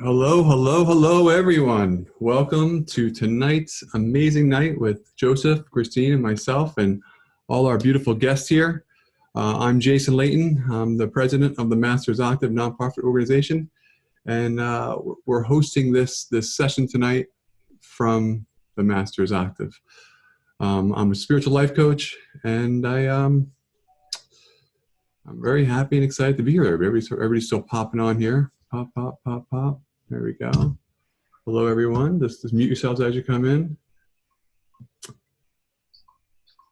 Hello, hello, hello, everyone. Welcome to tonight's amazing night with Joseph, Christine, and myself, and all our beautiful guests here. I'm Jason Layton. I'm the president of the Masters Octave nonprofit organization, and we're hosting this session tonight from the Masters Octave. I'm a spiritual life coach, and I'm very happy and excited to be here. Everybody's still popping on here. Pop, pop, pop, pop. There we go. Hello, everyone. Just mute yourselves as you come in.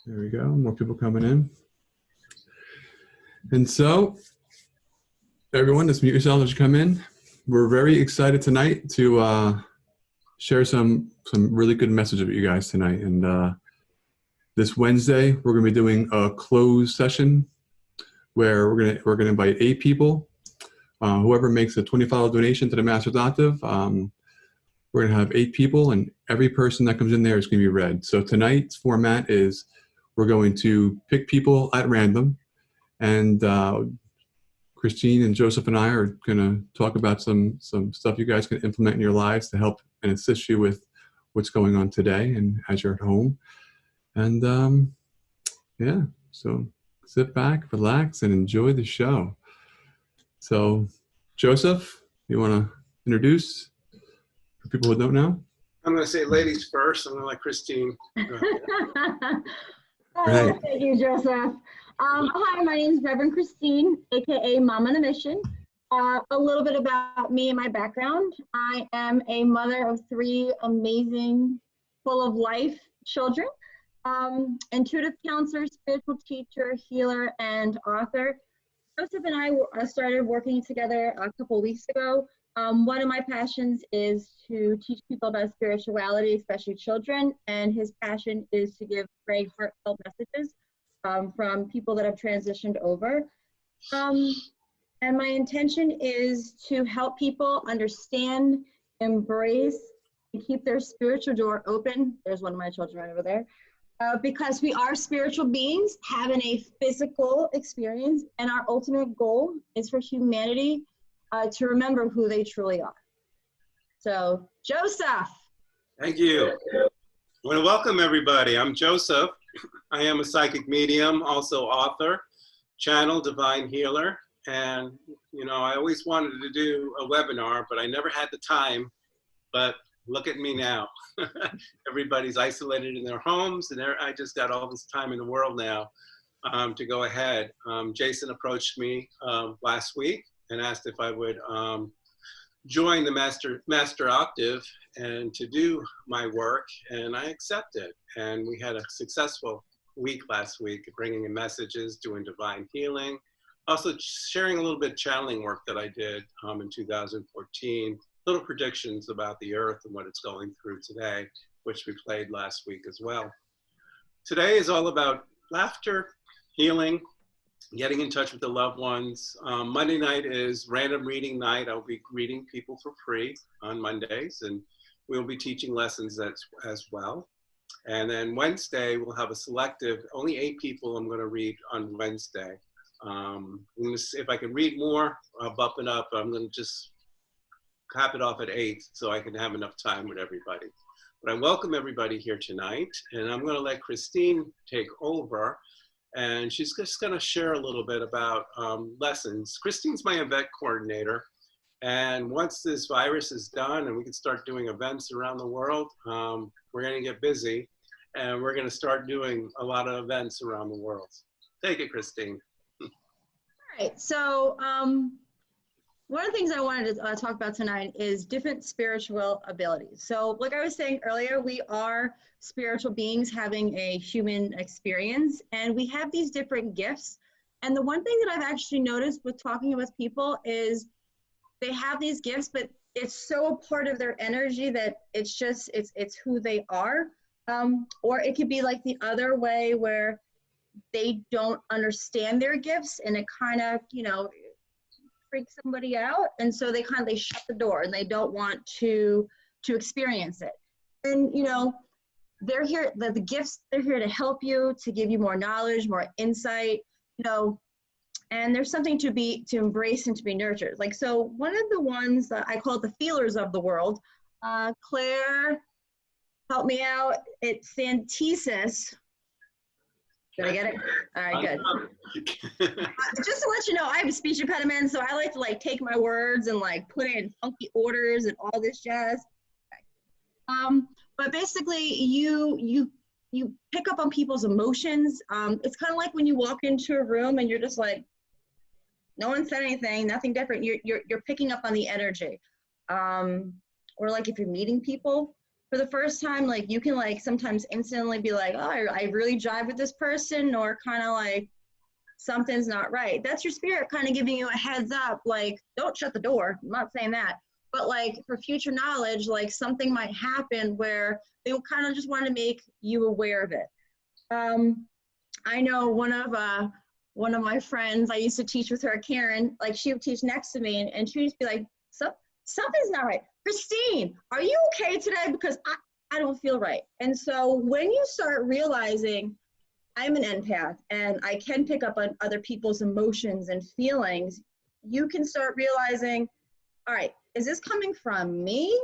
There we go. More people coming in. And so, everyone, just mute yourselves as you come in. We're very excited tonight to share some really good messages with you guys tonight. And this Wednesday, we're going to be doing a closed session where we're going to invite 8 people. Whoever makes a $25 donation to the Masters Octave, we're going to have 8 people, and every person that comes in there is going to be read. So tonight's format is we're going to pick people at random, and Christine and Joseph and I are going to talk about some stuff you guys can implement in your lives to help and assist you with what's going on today and as you're at home. And yeah, so sit back, relax, and enjoy the show. So, Joseph, you want to introduce for people who don't know? I'm going to say ladies first. I'm going to let Christine. Right. Thank you, Joseph. Hi, my name is Reverend Christine, aka Mom on a Mission. A little bit about me and my background. I am a mother of 3 amazing, full of life children, intuitive counselor, spiritual teacher, healer, and author. Joseph and I started working together a couple weeks ago. One of my passions is to teach people about spirituality, especially children, and his passion is to give very heartfelt messages from people that have transitioned over. And my intention is to help people understand, embrace, and keep their spiritual door open. There's one of my children right over there. Because we are spiritual beings having a physical experience, and our ultimate goal is for humanity to remember who they truly are. So, Joseph. Thank you. I want to welcome everybody. I'm Joseph. I am a psychic medium, also author, channel, divine healer. And, you know, I always wanted to do a webinar, but I never had the time. But look at me now. Everybody's isolated in their homes, and I just got all this time in the world now to go ahead. Jason approached me last week and asked if I would join the Master Octave and to do my work, and I accepted. And we had a successful week last week, bringing in messages, doing divine healing, also sharing a little bit of channeling work that I did in 2014. Little predictions about the earth and what it's going through today, which we played last week as well. Today is all about laughter, healing, getting in touch with the loved ones. Monday night is random reading night. I'll be reading people for free on Mondays, and we'll be teaching lessons as well. And then Wednesday, we'll have a selective, only 8 people I'm going to read on Wednesday. I'm going to see if I can read more, I'll bump it up. I'm going to just cap it off at 8 so I can have enough time with everybody. But I welcome everybody here tonight, and I'm going to let Christine take over, and she's just going to share a little bit about lessons. Christine's my event coordinator, and once this virus is done and we can start doing events around the world, we're going to get busy, and we're going to start doing a lot of events around the world. Take it, Christine. All right, so one of the things I wanted to talk about tonight is different spiritual abilities. So like I was saying earlier, we are spiritual beings having a human experience, and we have these different gifts. And the one thing that I've actually noticed with talking with people is they have these gifts, but it's so a part of their energy that it's just, it's who they are. Or it could be like the other way where they don't understand their gifts, and it kind of, you know, freak somebody out, and so they shut the door and they don't want to experience it. And you know, they're here, the gifts, they're here to help you, to give you more knowledge, more insight, you know, and there's something to embrace and to be nurtured. Like, so one of the ones that I call the feelers of the world, Claire, help me out. It's Santesis. Did I get it? All right, good. Just to let you know, I have a speech impediment, so I like to like take my words and like put it in funky orders and all this jazz. Okay. But basically, you pick up on people's emotions. It's kind of like when you walk into a room and you're just like, no one said anything, nothing different. You're picking up on the energy. Or like if you're meeting people for the first time, like you can like sometimes instantly be like, oh, I really jive with this person, or kind of like something's not right. That's your spirit kind of giving you a heads up, like don't shut the door. I'm not saying that, but like for future knowledge, like something might happen where they will kind of just want to make you aware of it. I know one of my friends, I used to teach with her, Karen, like she would teach next to me, and she would just be like, something's not right. Christine, are you okay today? Because I don't feel right. And so when you start realizing I'm an empath and I can pick up on other people's emotions and feelings, you can start realizing, all right, is this coming from me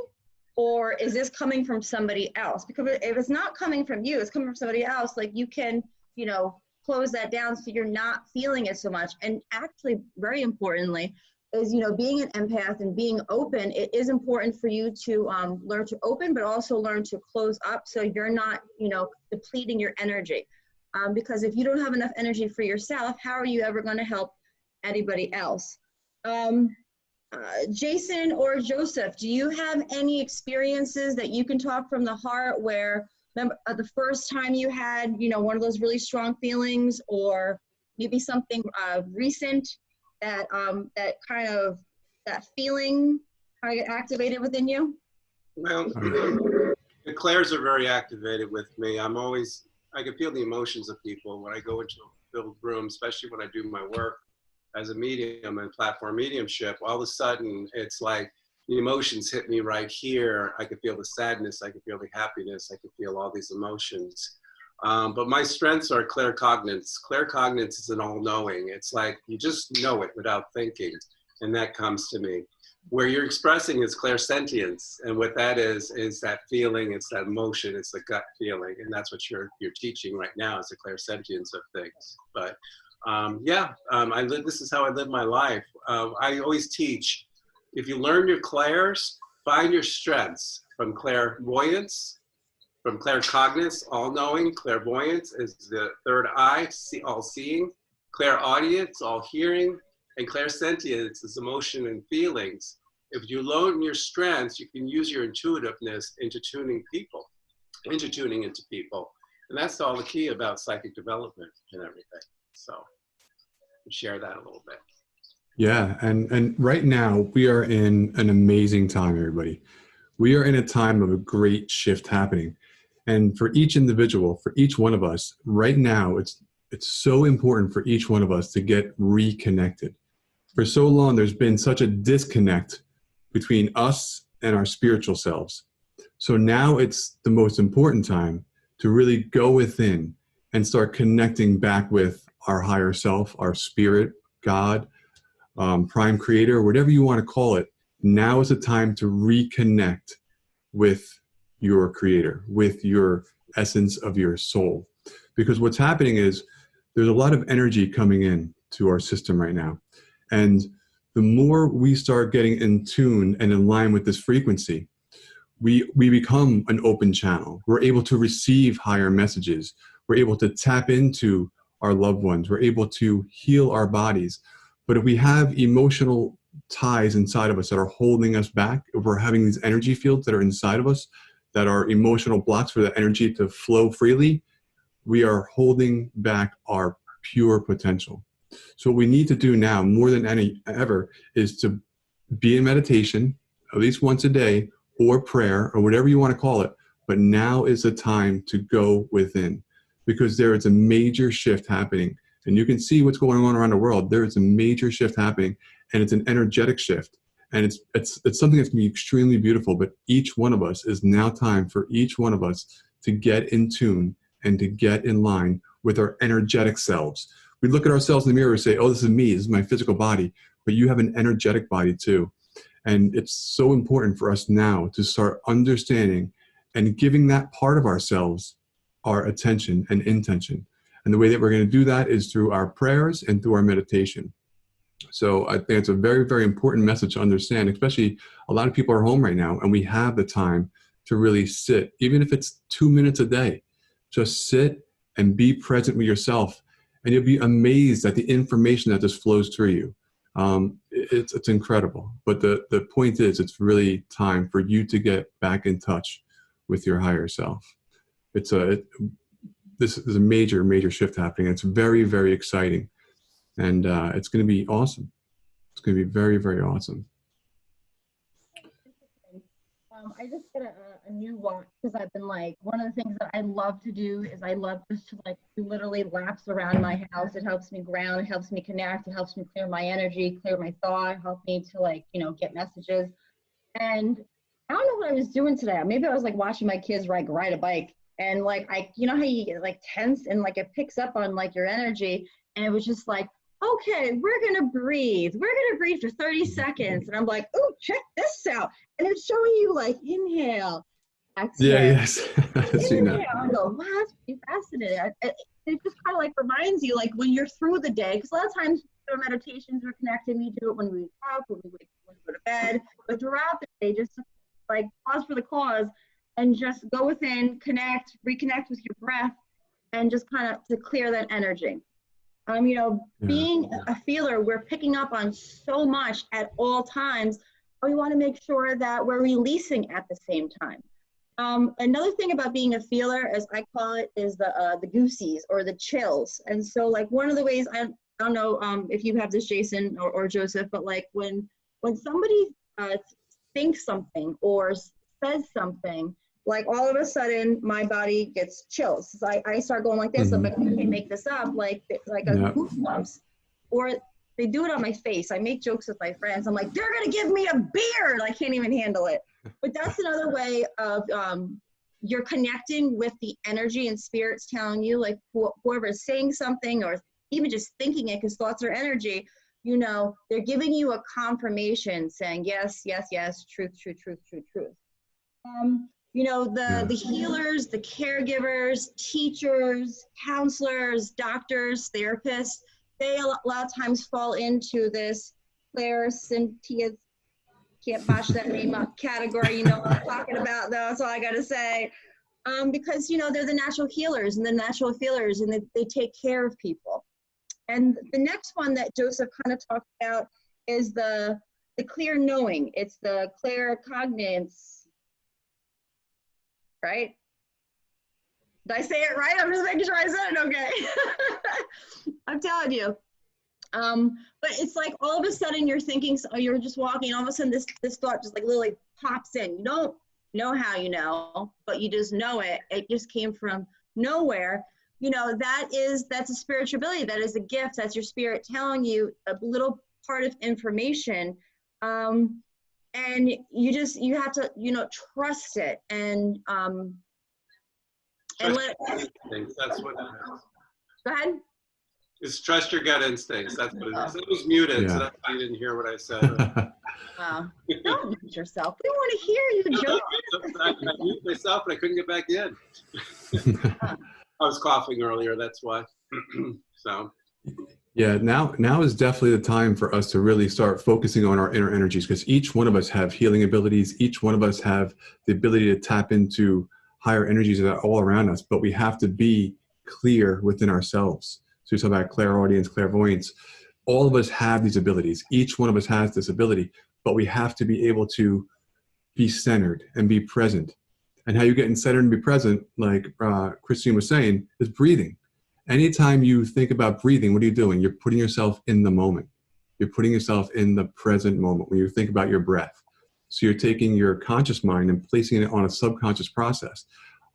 or is this coming from somebody else? Because if it's not coming from you, it's coming from somebody else, like you can, you know, close that down so you're not feeling it so much. And actually, very importantly, is, you know, being an empath and being open, it is important for you to learn to open, but also learn to close up so you're not, you know, depleting your energy. Because if you don't have enough energy for yourself, how are you ever going to help anybody else? Jason or Joseph, do you have any experiences that you can talk from the heart where the first time you had, you know, one of those really strong feelings, or maybe something recent that that feeling kind of get activated within you? Well, the Clairs are very activated with me. I can feel the emotions of people when I go into a filled room, especially when I do my work as a medium and platform mediumship. All of a sudden, it's like the emotions hit me right here. I can feel the sadness, I can feel the happiness, I can feel all these emotions. But my strengths are claircognizance. Claircognizance is an all-knowing. It's like you just know it without thinking, and that comes to me. Where you're expressing is clairsentience, and what that is that feeling, it's that emotion, it's the gut feeling, and that's what you're teaching right now, is the clairsentience of things. But this is how I live my life. I always teach, if you learn your clairs, find your strengths. From clairvoyance, from claircognizance, all-knowing. Clairvoyance is the third eye, all-seeing. Clairaudience, all-hearing. And clairsentience is emotion and feelings. If you learn your strengths, you can use your intuitiveness into tuning into people. And that's all the key about psychic development and everything. So share that a little bit. Yeah, and right now we are in an amazing time, everybody. We are in a time of a great shift happening. And for each individual, for each one of us, right now, it's so important for each one of us to get reconnected. For so long, there's been such a disconnect between us and our spiritual selves. So now it's the most important time to really go within and start connecting back with our higher self, our spirit, God, prime creator, whatever you want to call it. Now is the time to reconnect with your creator, with your essence of your soul. Because what's happening is there's a lot of energy coming in to our system right now. And the more we start getting in tune and in line with this frequency, we become an open channel. We're able to receive higher messages. We're able to tap into our loved ones. We're able to heal our bodies. But if we have emotional ties inside of us that are holding us back, if we're having these energy fields that are inside of us, that are emotional blocks for the energy to flow freely, we are holding back our pure potential. So what we need to do now, more than ever, is to be in meditation at least once a day, or prayer, or whatever you want to call it. But now is the time to go within, because there is a major shift happening. And you can see what's going on around the world. There is a major shift happening, and it's an energetic shift. And it's something that's going to be extremely beautiful. But each one of us, is now time for each one of us to get in tune and to get in line with our energetic selves, we look at ourselves in the mirror and say, oh, this is me, this is my physical body, but you have an energetic body too. And it's so important for us now to start understanding and giving that part of ourselves our attention and intention. And the way that we're going to do that is through our prayers and through our meditation. So I think it's a very, very important message to understand, especially a lot of people are home right now and we have the time to really sit, even if it's 2 minutes a day, just sit and be present with yourself. And you'll be amazed at the information that just flows through you. It's incredible. But the point is, it's really time for you to get back in touch with your higher self. This is a major, major shift happening. It's very, very exciting. And it's going to be awesome. It's going to be very, very awesome. I just got a new watch because I've been like, one of the things that I love to do is I love just to like literally laps around my house. It helps me ground, it helps me connect, it helps me clear my energy, clear my thought, help me to like, you know, get messages. And I don't know what I was doing today. Maybe I was like watching my kids ride a bike, and like you know how you get like tense and like it picks up on like your energy, and it was just like, okay, we're gonna breathe. We're gonna breathe for 30 seconds. And I'm like, oh, check this out. And it's showing you like inhale, exhale. Yeah, yes. Inhale. I go, wow, that's pretty fascinating. It just kind of like reminds you like when you're through the day, because a lot of times our meditations are connected. We do it when we wake up, when we go to bed. But throughout the day, just like pause for the cause and just go within, connect, reconnect with your breath, and just kind of to clear that energy. You know, being a feeler, we're picking up on so much at all times. We want to make sure that we're releasing at the same time. Another thing about being a feeler, as I call it, is the goosies or the chills. And so, like, one of the ways, I don't know if you have this, Jason or Joseph, but like when somebody thinks something or says something, like all of a sudden my body gets chills. So I start going like this. Mm-hmm. If I can make this up, like a goosebumps. Or they do it on my face. I make jokes with my friends. I'm like, they're gonna give me a beard. I can't even handle it. But that's another way of you're connecting with the energy and spirits telling you, like whoever is saying something or even just thinking it, because thoughts are energy. You know, they're giving you a confirmation saying yes, yes, yes, truth, truth, truth, truth, truth. You know, the healers, the caregivers, teachers, counselors, doctors, therapists, they a lot of times fall into this clairsentient, can't botch that name up, category. You know what I'm talking about, though, that's all I got to say. Because, you know, they're the natural healers and the natural feelers, and they take care of people. And the next one that Joseph kind of talked about is the clear knowing. It's the claircognizance. Right? Did I say it right? I'm just making sure I said it okay. I'm telling you. But it's like all of a sudden you're thinking, you're just walking, all of a sudden this thought just like literally pops in. You don't know how you know, but you just know it. It just came from nowhere. You know, that's a spiritual ability. That is a gift. That's your spirit telling you a little part of information. And you have to, you know, trust it and let it. That's what it is. Go ahead. It's trust your gut instincts. That's what it is. It was muted, so that's why you didn't hear what I said. Don't mute yourself. We want to hear you, Joe. I muted myself, but I couldn't get back in. I was coughing earlier, that's why. So. Yeah, now is definitely the time for us to really start focusing on our inner energies, because each one of us have healing abilities. Each one of us have the ability to tap into higher energies that are all around us, but we have to be clear within ourselves. So you talk about clairaudience, clairvoyance. All of us have these abilities. Each one of us has this ability, but we have to be able to be centered and be present. And how you get centered and be present, like Christine was saying, is breathing. Anytime you think about breathing, what are you doing? You're putting yourself in the moment. You're putting yourself in the present moment when you think about your breath. So you're taking your conscious mind and placing it on a subconscious process.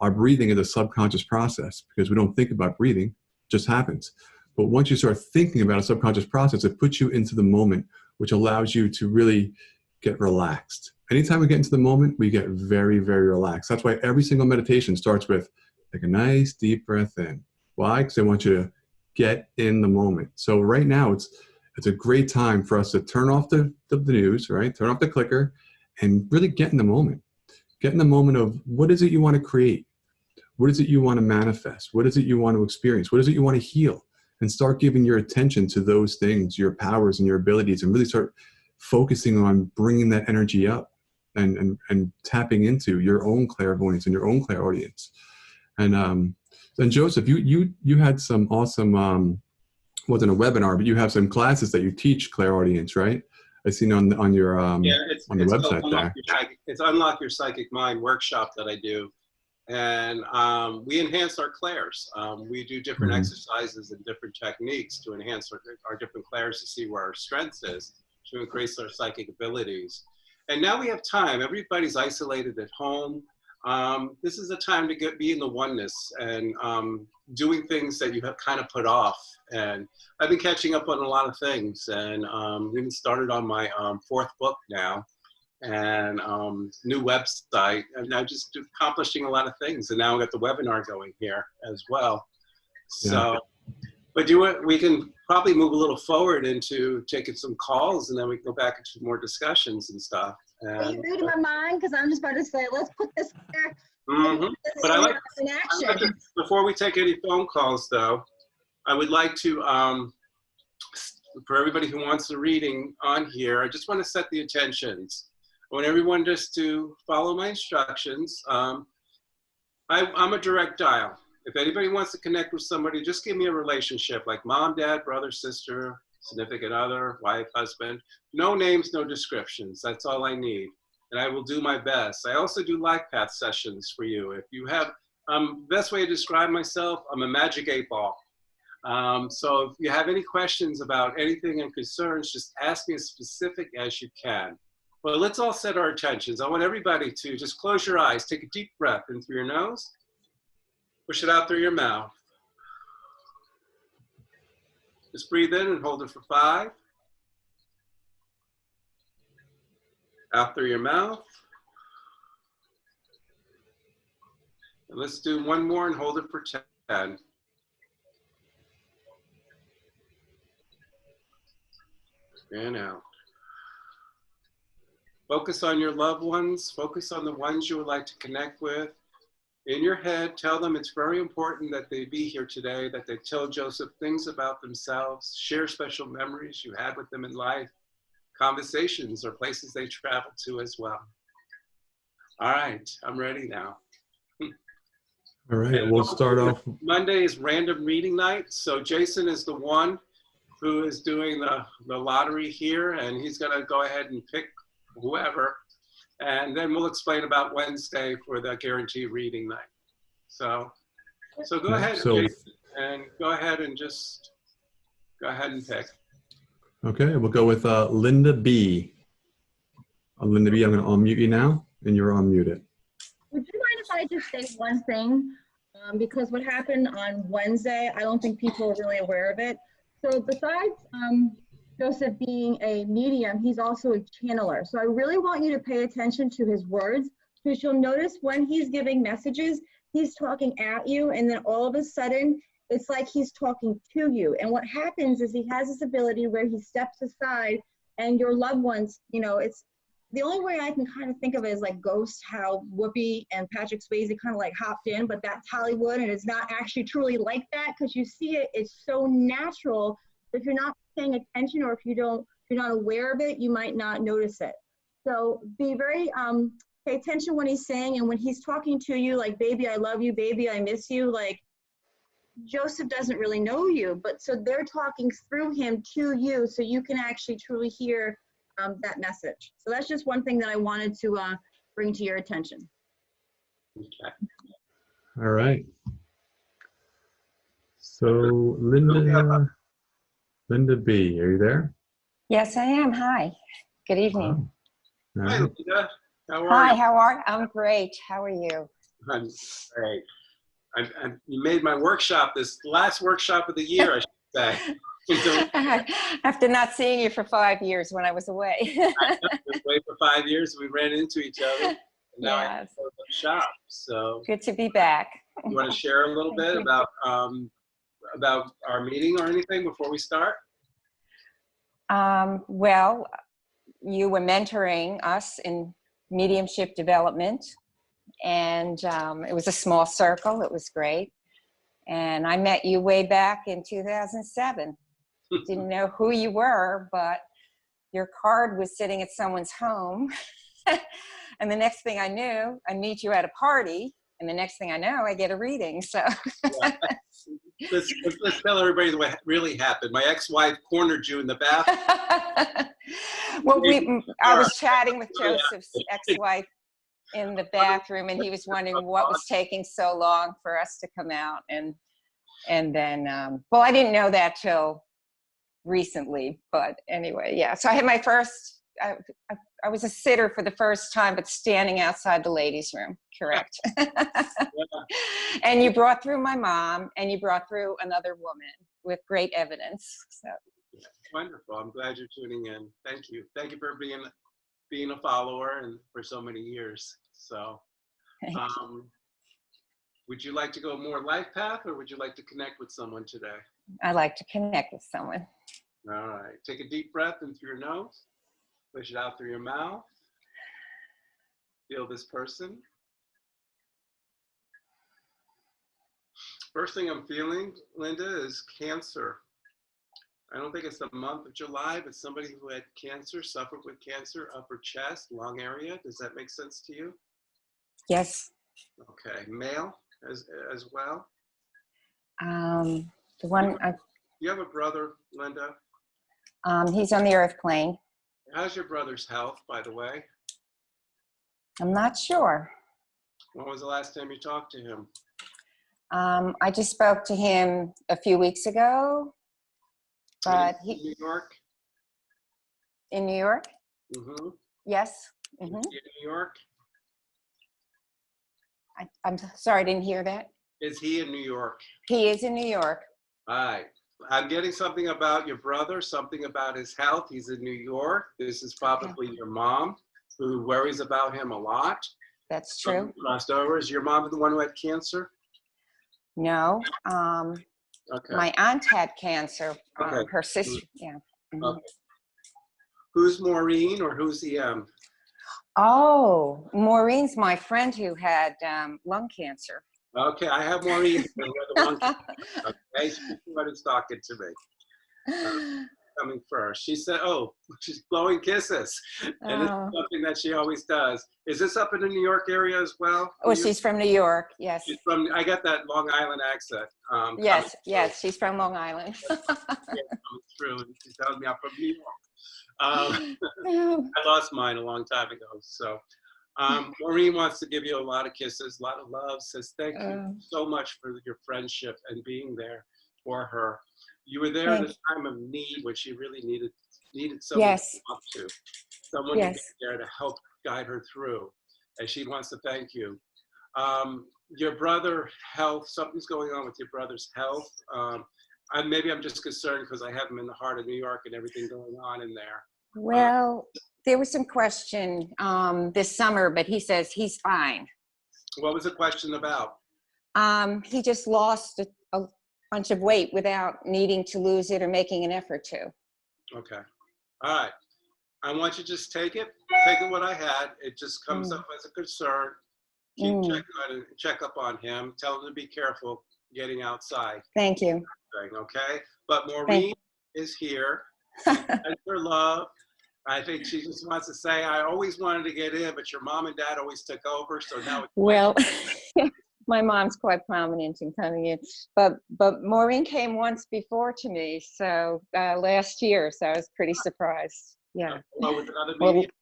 Our breathing is a subconscious process because we don't think about breathing, it just happens. But once you start thinking about a subconscious process, it puts you into the moment, which allows you to really get relaxed. Anytime we get into the moment, we get very, very relaxed. That's why every single meditation starts with take a nice deep breath in. Why? Because they want you to get in the moment. So right now it's a great time for us to turn off the news, right? Turn off the clicker and really get in the moment. Get in the moment of what is it you want to create? What is it you want to manifest? What is it you want to experience? What is it you want to heal? And start giving your attention to those things, your powers and your abilities, and really start focusing on bringing that energy up and tapping into your own clairvoyance and your own clairaudience. And Joseph, you had some awesome, wasn't a webinar, but you have some classes that you teach clairaudience, right? I seen on your Yeah, on the website there. It's Unlock Your Psychic Mind workshop that I do. And we enhance our clairs. We do different exercises and different techniques to enhance our different clairs to see where our strength is, to increase our psychic abilities. And now we have time. Everybody's isolated at home. This is a time to be in the oneness and doing things that you have kind of put off. And I've been catching up on a lot of things, and even started on my 4th book now, and new website, and I'm just accomplishing a lot of things. And now I've got the webinar going here as well. So, but we can probably move a little forward into taking some calls, and then we can go back into more discussions and stuff. Are you reading my mind? Because I'm just about to say, let's put this back. But I like, before we take any phone calls, though, I would like to, for everybody who wants the reading on here, I just want to set the intentions. I want everyone just to follow my instructions. I'm a direct dial. If anybody wants to connect with somebody, just give me a relationship like mom, dad, brother, sister, significant other, wife, husband. No names, no descriptions. That's all I need. And I will do my best. I also do life path sessions for you. If you have, best way to describe myself, I'm a magic 8-ball. So if you have any questions about anything and concerns, just ask me as specific as you can. But let's all set our intentions. I want everybody to just close your eyes, take a deep breath in through your nose, push it out through your mouth. Just breathe in and hold it for 5. Out through your mouth. And let's do one more and hold it for 10. And out. Focus on your loved ones. Focus on the ones you would like to connect with. In your head, tell them it's very important that they be here today, that they tell Joseph things about themselves, share special memories you had with them in life, conversations or places they traveled to as well. All right, I'm ready now. All right, we'll start off. Monday is random reading night. So Jason is the one who is doing the lottery here, and he's gonna go ahead and pick whoever. And then we'll explain about Wednesday for the guarantee reading night. So go ahead, Jason, and go ahead and just go ahead and pick. Okay, we'll go with Linda B. Linda B, I'm going to unmute you now, and you're unmuted. Would you mind if I just say one thing? Because what happened on Wednesday, I don't think people are really aware of it. So besides Joseph being a medium, he's also a channeler. So I really want you to pay attention to his words, because you'll notice when he's giving messages, he's talking at you, and then all of a sudden, it's like he's talking to you. And what happens is he has this ability where he steps aside, and your loved ones, you know, it's the only way I can kind of think of it is like Ghost, how Whoopi and Patrick Swayze kind of like hopped in, but that's Hollywood, and it's not actually truly like that, because you see it, it's so natural. If you're not paying attention, or if you're not aware of it, you might not notice it. So be very, pay attention when he's saying, and when he's talking to you, like, baby, I love you, baby, I miss you, like, Joseph doesn't really know you, but so they're talking through him to you, so you can actually truly hear that message. So that's just one thing that I wanted to bring to your attention. Okay. All right. So Linda B, are you there? Yes, I am. Hi. Good evening. Oh. Hi, Right. Linda. How are Hi, you? how are you? I'm great. How are you? I'm great. You made my workshop, this last workshop of the year, I should say. After not seeing you for 5 years when I was away. I was away for 5 years. We ran into each other. And now Yes. I shop. So Good to be back. you want to share a little bit about about our meeting or anything before we start? Well, you were mentoring us in mediumship development, and it was a small circle. It was great. And I met you way back in 2007. Didn't know who you were, but your card was sitting at someone's home. And the next thing I knew, I meet you at a party. And the next thing I know, I get a reading. So let's tell everybody what really happened. My ex-wife cornered you in the bathroom. Well, I was chatting with Joseph's ex-wife in the bathroom, and he was wondering what was taking so long for us to come out. And then, well, I didn't know that till recently, but anyway, yeah. So I had my first, I was a sitter for the first time, but standing outside the ladies' room, correct. And you brought through my mom, and you brought through another woman with great evidence. So wonderful. I'm glad you're tuning in. Thank you. Thank you for being a follower and for so many years. So would you like to go more life path, or would you like to connect with someone today? I like to connect with someone. All right. Take a deep breath in through your nose. Push it out through your mouth. Feel this person. First thing I'm feeling, Linda, is cancer. I don't think it's the month of July, but somebody who had cancer, suffered with cancer, upper chest, lung area. Does that make sense to you? Yes. Okay. Male as well? The one, You have a brother, Linda? he's on the earth plane. How's your brother's health, by the way? I'm not sure. When was the last time you talked to him? I just spoke to him a few weeks ago, but In New York? In New York? Mm-hmm. Yes. In New York? I'm sorry, I didn't hear that. Is he in New York? He is in New York. All right. I'm getting something about your brother, something about his health. He's in New York. This is probably your mom, who worries about him a lot. That's true. Crossed over. Is your mom the one who had cancer? No. Okay. My aunt had cancer. Okay. Her sister, yeah. Okay. Who's Maureen, or who's the Oh, Maureen's my friend who had lung cancer. Okay, I have Maureen. Okay, she's started talking to me. Coming first. She said, oh, she's blowing kisses. And this is something that she always does. Is this up in the New York area as well? Oh, she's from New York, yes. She's from, I got that Long Island accent. Yes, she's from Long Island. It's true. She's telling me I'm from New York. I lost mine a long time ago. So Maureen wants to give you a lot of kisses, a lot of love, says thank you so much for your friendship and being there for her. You were there at a time of need when she really needed someone to talk to, someone to be there to help guide her through. And she wants to thank you. Your brother health, something's going on with your brother's health. Maybe I'm just concerned because I have him in the heart of New York and everything going on in there. Well, there was some question this summer, but he says he's fine. What was the question about? He just lost a bunch of weight without needing to lose it or making an effort to. Okay. All right. I want you to just take it what I had. It just comes up as a concern. Keep check up on him. Tell him to be careful getting outside. Thank you. Okay. But Maureen is here. Send her love. I think she just wants to say, I always wanted to get in, but your mom and dad always took over. So now it's well, my mom's quite prominent in coming in, but Maureen came once before to me, so last year, so I was pretty surprised. Yeah. With another medium,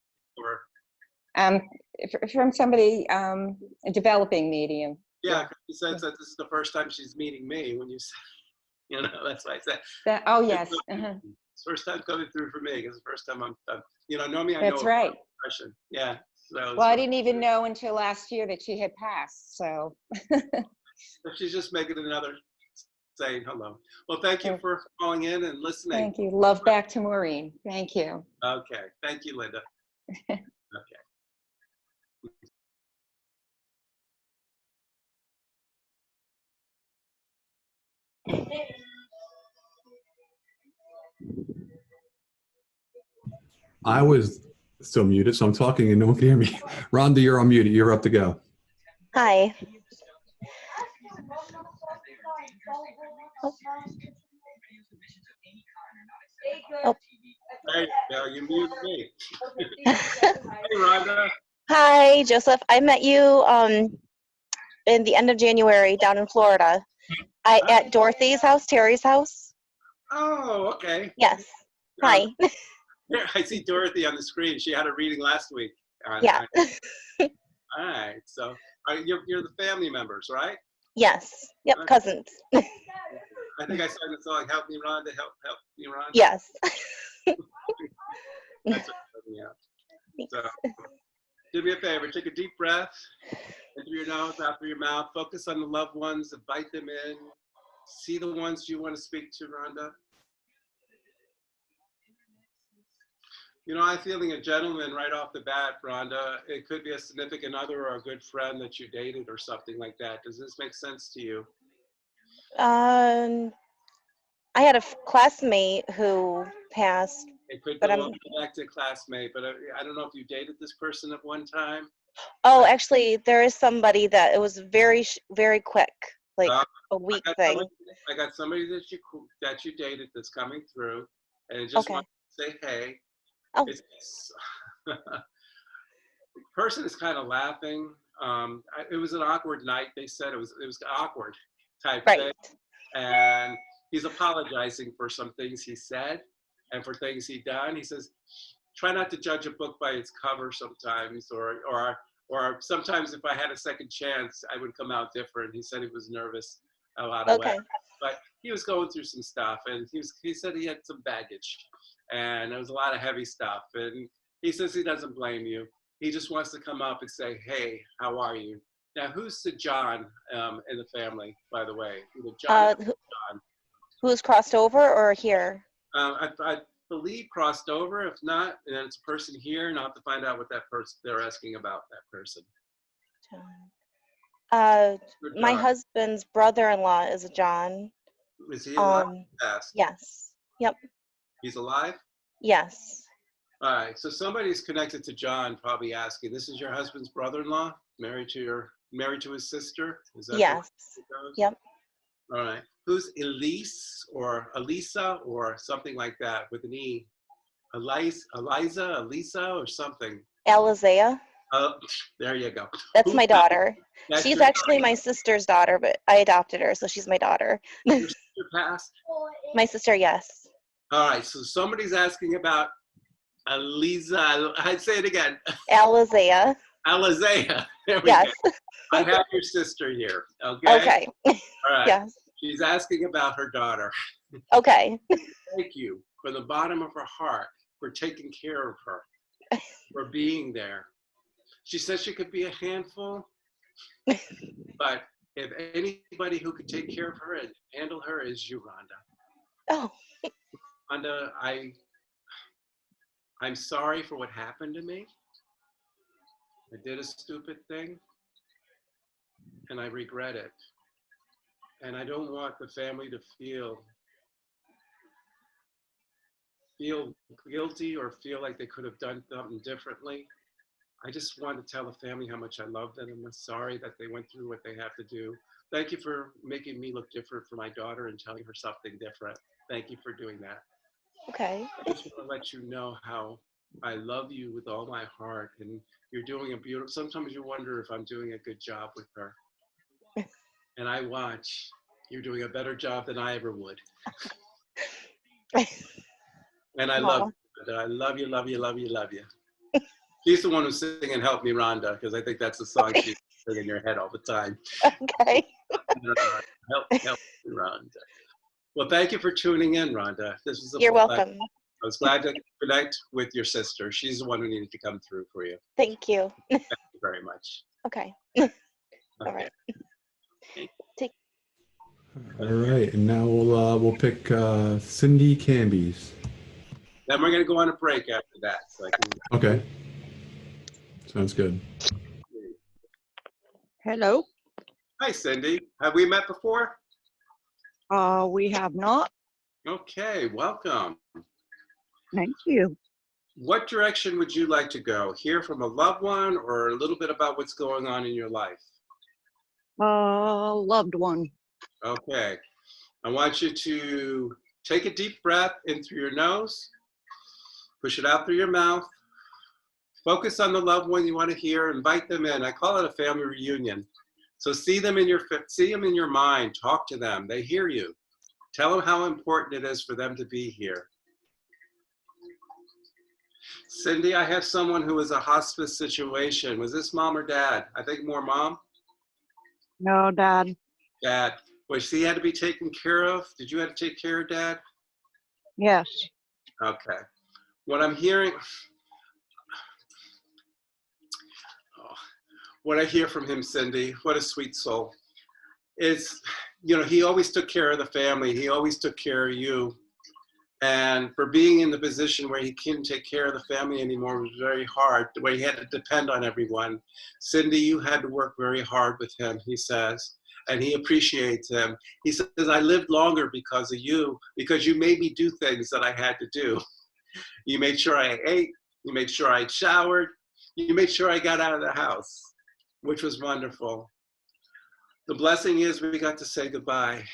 from somebody, a developing medium. Yeah, she says that this is the first time she's meeting me. When you say, you know, that's why I said. Oh yes. It's first time coming through for me. It's the first time I'm you know, normally I know. That's right. Depression. Yeah. So, well, I didn't even know until last year that she had passed. So. She's just making another saying hello. Well, thank you for calling in and listening. Thank you. Love back to Maureen. Thank you. Okay. Thank you, Linda. Okay. I was still muted, so I'm talking and no one can hear me. Rhonda, you're unmuted. You're up to go. Hi. Oh. There you go. You muted me. Hey, Rhonda. Hi, Joseph. I met you in the end of January down in Florida. At Dorothy's house, Terry's house. Oh, okay. Yes. Hi. Yeah, I see Dorothy on the screen. She had a reading last week. Yeah. All right. So you're the family members, right? Yes. Yep. Okay. Cousins. I think I sang the song "Help Me, Rhonda." Help me, Rhonda. Yes. That's what me out. So, do me a favor. Take a deep breath in through your nose, out through your mouth. Focus on the loved ones. Invite them in. See the ones you want to speak to, Rhonda. You know, I'm feeling a gentleman right off the bat, Rhonda. It could be a significant other or a good friend that you dated or something like that. Does this make sense to you? I had a classmate who passed, It could but go I'm. all back to classmate, but I don't know if you dated this person at one time. Oh, actually, there is somebody that it was very quick, like a week thing. I got somebody that you dated that's coming through, and I just Okay. want to say, hey. Oh. Person is kind of laughing. It was an awkward night. They said it was awkward type Right. thing, and he's apologizing for some things he said and for things he done. He says, try not to judge a book by its cover sometimes, or sometimes if I had a second chance, I would come out different. He said he was nervous a lot of ways, but he was going through some stuff, and he said he had some baggage, and there was a lot of heavy stuff, and he says he doesn't blame you. He just wants to come up and say, hey, how are you? Now, who's the John in the family, by the way? Either John or John. Who's crossed over or here? I believe crossed over. If not, then it's a person here, and I'll have to find out what that person they're asking about. That person. My husband's brother-in-law is a John. Is he alive? Yes. Yep. He's alive? Yes. All right. So somebody's connected to John, probably asking. This is your husband's brother-in-law, married to his sister. Is that yes. Yep. All right. Who's Elise or Elisa or something like that with an E? Elisa, or something. Alizea. Oh, there you go. That's my daughter. She's actually daughter? my sister's daughter, but I adopted her, so she's my daughter. Your sister passed? My sister, yes. All right. So somebody's asking about Elisa. I'd say it again. Alizea. Alizea. There we yes. go. I have your sister here. Okay. Okay. All right. Yes. She's asking about her daughter. Okay. Thank you from the bottom of her heart for taking care of her, for being there. She says she could be a handful, but if anybody who could take care of her and handle her is you, Rhonda. Oh. Rhonda, I'm sorry for what happened to me. I did a stupid thing, and I regret it. And I don't want the family to feel guilty or feel like they could have done something differently. I just want to tell the family how much I love them, and I'm sorry that they went through what they have to do. Thank you for making me look different for my daughter and telling her something different. Thank you for doing that. Okay. I just want to let you know how I love you with all my heart, and you're doing a beautiful, sometimes you wonder if I'm doing a good job with her. And I watch, you're doing a better job than I ever would. And I love you. I love you, love you, love you, love you. She's the one who's singing Help Me, Rhonda, because I think that's the song she's singing in your head all the time. Okay. Help me, Rhonda. Well, thank you for tuning in, Rhonda. This was You're welcome. I was glad to connect with your sister. She's the one who needed to come through for you. Thank you. Thank you very much. Okay. Okay. All right. All right, and now we'll pick Cindy Cambies. Then we're going to go on a break after that. So I can... Okay. Sounds good. Hello. Hi, Cindy. Have we met before? We have not. Okay, welcome. Thank you. What direction would you like to go? Hear from a loved one or a little bit about what's going on in your life? Loved one. Okay. I want you to take a deep breath in through your nose, push it out through your mouth. Focus on the loved one you want to hear, invite them in. I call it a family reunion. So see them in your mind, talk to them, they hear you. Tell them how important it is for them to be here. Cindy, I have someone who is a hospice situation. Was this mom or dad? I think more mom. No, Dad. Dad. Was he had to be taken care of? Did you have to take care of Dad? Yes. Okay. What I'm hearing, what I hear from him, Cindy, what a sweet soul, is, you know, he always took care of the family. He always took care of you. And for being in the position where he couldn't take care of the family anymore was very hard, the way he had to depend on everyone. Cindy, you had to work very hard with him, he says, and he appreciates him. He says, I lived longer because of you, because you made me do things that I had to do. You made sure I ate, you made sure I showered, you made sure I got out of the house, which was wonderful. The blessing is we got to say goodbye.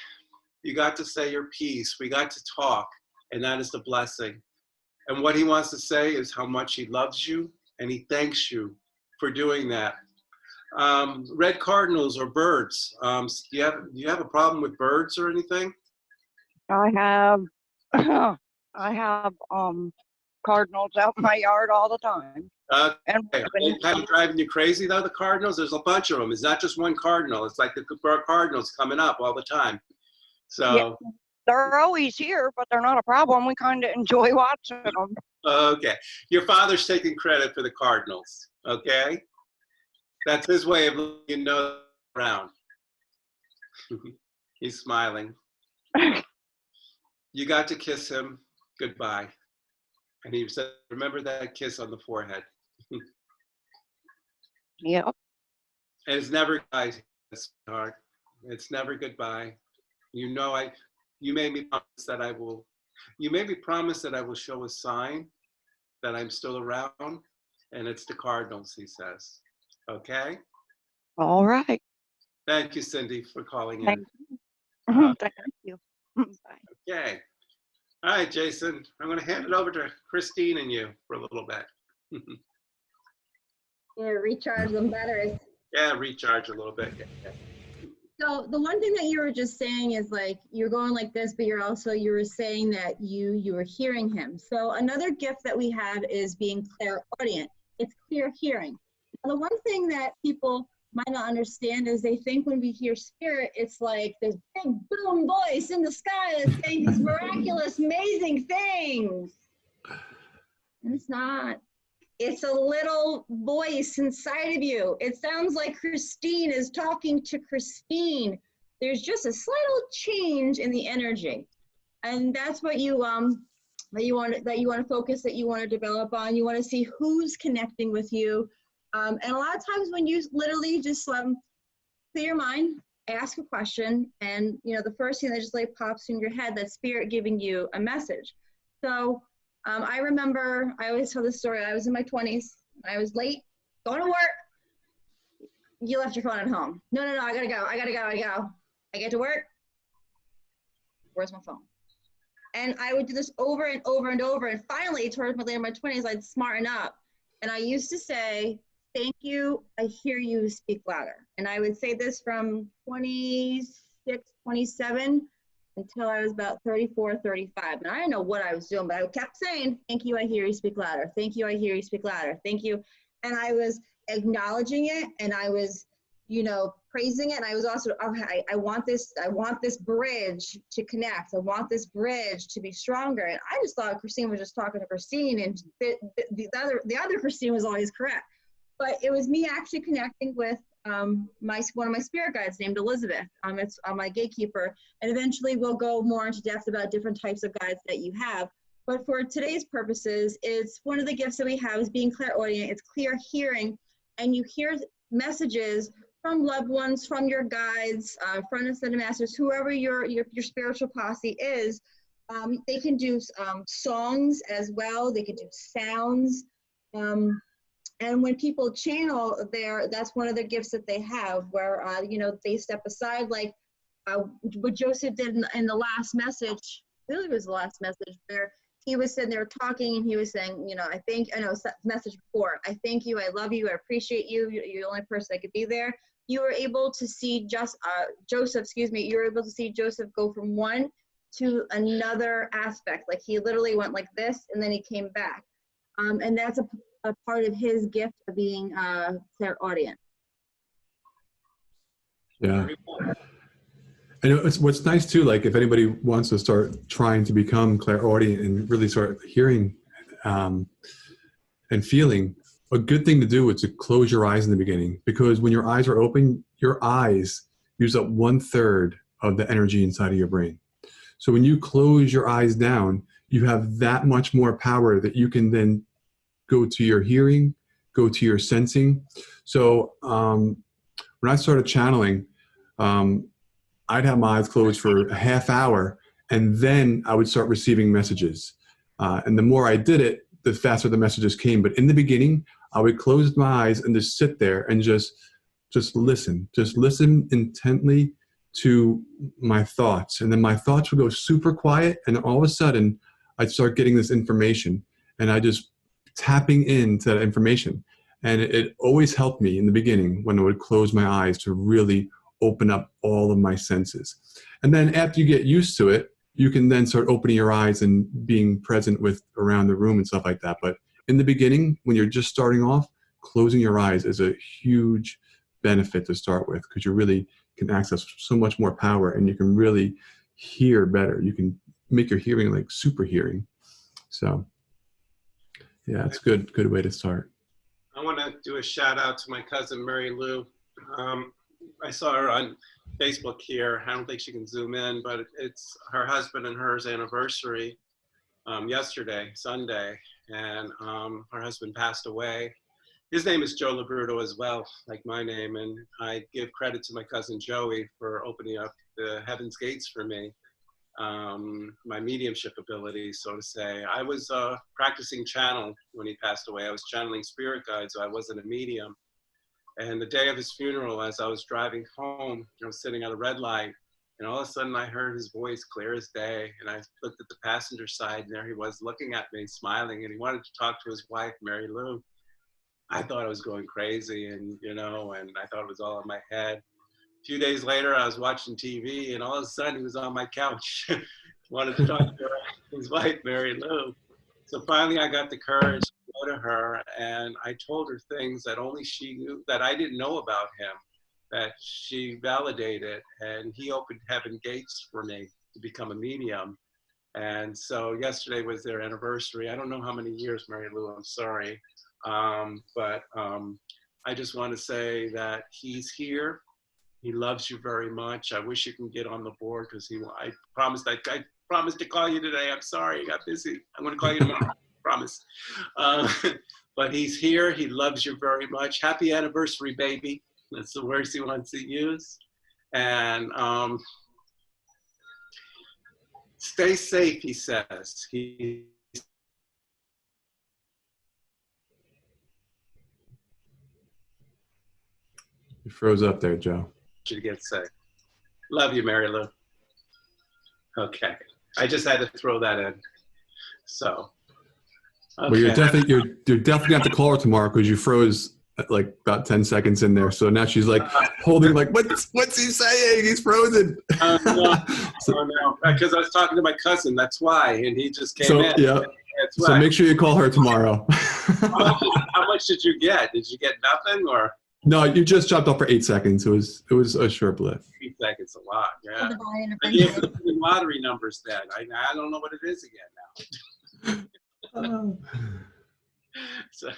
You got to say your piece. We got to talk. And that is the blessing. And what he wants to say is how much he loves you and he thanks you for doing that. Red cardinals or birds. Do you have a problem with birds or anything? I have I have cardinals out in my yard all the time. And Are they kind of driving you crazy though, the cardinals? There's a bunch of them. It's not just one cardinal. It's like the cardinals coming up all the time. So. Yeah. They're always here, but they're not a problem. We kind of enjoy watching them. Okay. Your father's taking credit for the Cardinals, okay? That's his way of letting you know around. He's smiling. You got to kiss him goodbye. And he said, remember that kiss on the forehead. Yep. And it's never goodbye, sweetheart. It's never goodbye. You know, you made me promise that I will show a sign that I'm still around, and it's the Cardinals, he says. Okay? All right. Thank you, Cindy, for calling in. Thank you. Thank you. Bye. Okay. All right, Jason, I'm going to hand it over to Christine and you for a little bit. Yeah, recharge them batteries. Yeah, recharge a little bit. Yeah. So the one thing that you were just saying is like, you're going like this, but you were saying that you were hearing him. So another gift that we have is being clairaudient. It's clear hearing. Now, the one thing that people might not understand is they think when we hear spirit, it's like this big boom voice in the sky that's saying these miraculous, amazing things. And it's not. It's a little voice inside of you. It sounds like Christine is talking to Christine. There's just a slight little change in the energy. And that's what you want to focus, that you want to develop on. You want to see who's connecting with you. And a lot of times when you literally just clear your mind, ask a question, and you know the first thing that just like pops in your head, that's spirit giving you a message. So I remember, I always tell this story, I was in my 20s, I was late, going to work, you left your phone at home. No, I gotta go. I get to work, where's my phone? And I would do this over and over and over, and finally, towards my later in my 20s, I'd smarten up. And I used to say, thank you, I hear you, speak louder. And I would say this from 26, 27, until I was about 34, 35. And I didn't know what I was doing, but I kept saying, thank you, I hear you, speak louder. Thank you, I hear you, speak louder. Thank you. And I was acknowledging it, and I was, you know, praising it. And I was also, okay, I want this bridge to connect. I want this bridge to be stronger. And I just thought Christine was just talking to Christine, and the other Christine was always correct. But it was me actually connecting with one of my spirit guides named Elizabeth. It's my gatekeeper, and eventually we'll go more into depth about different types of guides that you have. But for today's purposes, it's one of the gifts that we have is being clairaudient. It's clear hearing, and you hear messages from loved ones, from your guides, from ascended masters, whoever your spiritual posse is. They can do songs as well. They can do sounds. And when people channel that's one of the gifts that they have, where, they step aside, like what Joseph did in the last message. Really was the last message, where he was sitting there talking and he was saying, message before, I thank you, I love you, I appreciate you, you're the only person that could be there. You were able to see Joseph, you were able to see Joseph go from one to another aspect. Like he literally went like this and then he came back. And that's a part of his gift of being clairaudient. Yeah. And what's nice too, like if anybody wants to start trying to become clairaudient and really start hearing and feeling, a good thing to do is to close your eyes in the beginning, because when your eyes are open, your eyes use up 1/3 of the energy inside of your brain. So when you close your eyes down, you have that much more power that you can then go to your hearing, go to your sensing. So when I started channeling, I'd have my eyes closed for a half hour, and then I would start receiving messages. And the more I did it, the faster the messages came. But in the beginning, I would close my eyes and just sit there and just listen. Just listen intently to my thoughts. And then my thoughts would go super quiet, and all of a sudden, I'd start getting this information, and I just tapping into that information. And it always helped me in the beginning when I would close my eyes to really open up all of my senses. And then after you get used to it, you can then start opening your eyes and being present with around the room and stuff like that. But in the beginning, when you're just starting off, closing your eyes is a huge benefit to start with, because you really can access so much more power and you can really hear better. You can make your hearing like super hearing. So yeah, it's a good way to start. I want to do a shout out to my cousin, Mary Lou. I saw her on Facebook here. I don't think she can zoom in, but it's her husband and hers anniversary yesterday, Sunday, and her husband passed away. His name is Joe LoBrutto as well, like my name, and I give credit to my cousin Joey for opening up the heaven's gates for me, my mediumship ability, so to say. I was practicing channel when he passed away. I was channeling spirit guides, so I wasn't a medium. And the day of his funeral, as I was driving home, I was sitting at a red light, and all of a sudden I heard his voice clear as day. And I looked at the passenger side, and there he was looking at me, smiling, and he wanted to talk to his wife, Mary Lou. I thought I was going crazy, and and I thought it was all in my head. A few days later, I was watching TV, and all of a sudden he was on my couch, wanted to talk to his wife, Mary Lou. So finally I got the courage to go to her, and I told her things that only she knew, that I didn't know about him, that she validated, and he opened heaven gates for me to become a medium. And so yesterday was their anniversary. I don't know how many years, Mary Lou, I'm sorry. But I just want to say that he's here. He loves you very much. I wish you can get on the board, because I promised to call you today. I'm sorry, I got busy. I'm going to call you tomorrow. Promise. But he's here. He loves you very much. Happy anniversary, baby. That's the words he wants to use. And stay safe, he says. You froze up there, Joe. should get safe. Love you, Mary Lou. Okay. I just had to throw that in. So. Okay. Well, you're definitely gonna have to call her tomorrow, because you froze like about 10 seconds in there. So now she's like holding, like, what's he saying? He's frozen. No, because I was talking to my cousin. That's why, and he just came in. Yeah. So make sure you call her tomorrow. How much did you get? Did you get nothing, or? No, you just chopped off for 8 seconds. It was a short blip. 8 seconds, a lot. Yeah. I gave the lottery numbers then. I don't know what it is again now. So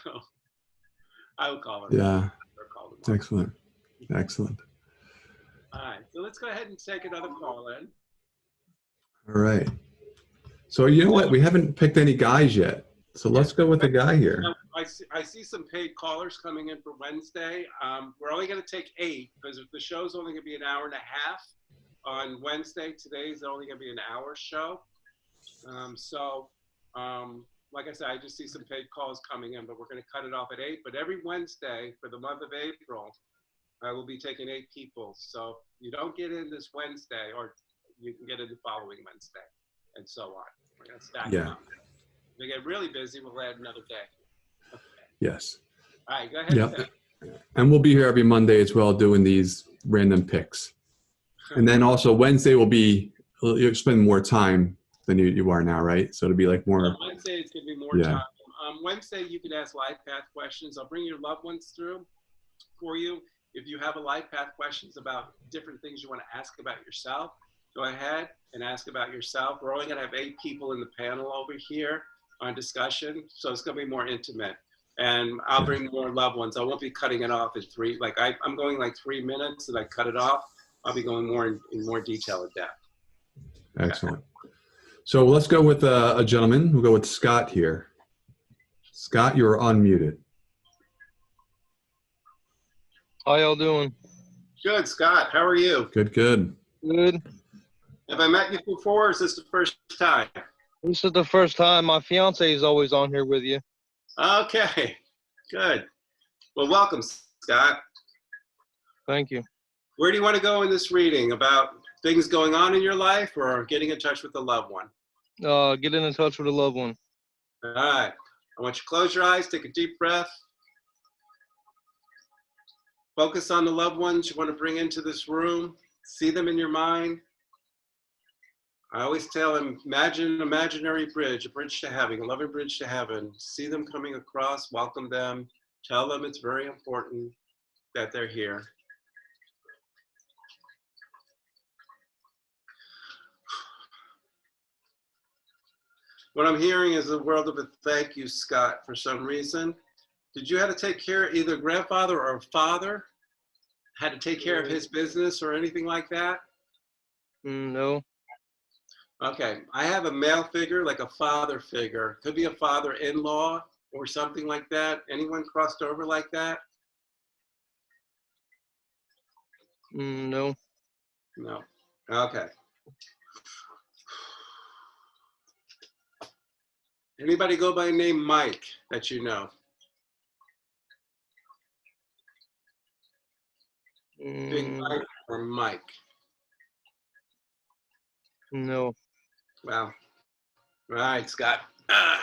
I will call her. Yeah. Excellent. Excellent. All right. So let's go ahead and take another call in. All right. So you know what? We haven't picked any guys yet. So let's go with the guy here. I see some paid callers coming in for Wednesday. We're only going to take 8 because the show's only going to be an hour and a half on Wednesday. Today's only going to be an hour show. Like I said, I just see some paid calls coming in, but we're going to cut it off at 8. But every Wednesday for the month of April, I will be taking 8 people. So you don't get in this Wednesday, or you can get in the following Wednesday, and so on. We're going to stack them up. If they get really busy, we'll add another day. Okay. Yes. All right, go ahead. Yep. And we'll be here every Monday as well doing these random picks. And then also Wednesday will be, you'll spend more time than you are now, right? So it'll be like more. Wednesday it's going to be more time. Wednesday you can ask life path questions. I'll bring your loved ones through for you. If you have a life path questions about different things you want to ask about yourself, go ahead and ask about yourself. We're only going to have 8 people in the panel over here on discussion, so it's going to be more intimate. And I'll bring more loved ones. I won't be cutting it off at 3. Like I'm going like 3 minutes, and I cut it off. I'll be going more in more detail at depth. Excellent. So let's go with a gentleman. We'll go with Scott here. Scott, you're unmuted. How y'all doing? Good, Scott. How are you? Good, good. Good. Have I met you before, or is this the first time? This is the first time. My fiance is always on here with you. Okay, good. Well, welcome, Scott. Thank you. Where do you want to go in this reading? About things going on in your life, or getting in touch with a loved one? Getting in touch with a loved one. All right. I want you to close your eyes, take a deep breath. Focus on the loved ones you want to bring into this room. See them in your mind. I always tell them, imagine an imaginary bridge, a bridge to heaven, a loving bridge to heaven. See them coming across, welcome them. Tell them it's very important that they're here. What I'm hearing is a world of a thank you, Scott, for some reason. Did you have to take care of either grandfather or father? Had to take care of his business or anything like that? No. Okay, I have a male figure, like a father figure. Could be a father-in-law or something like that. Anyone crossed over like that? No. No. Okay. Anybody go by the name Mike that you know? Big Mike or Mike? No. Well, all right, Scott. I'm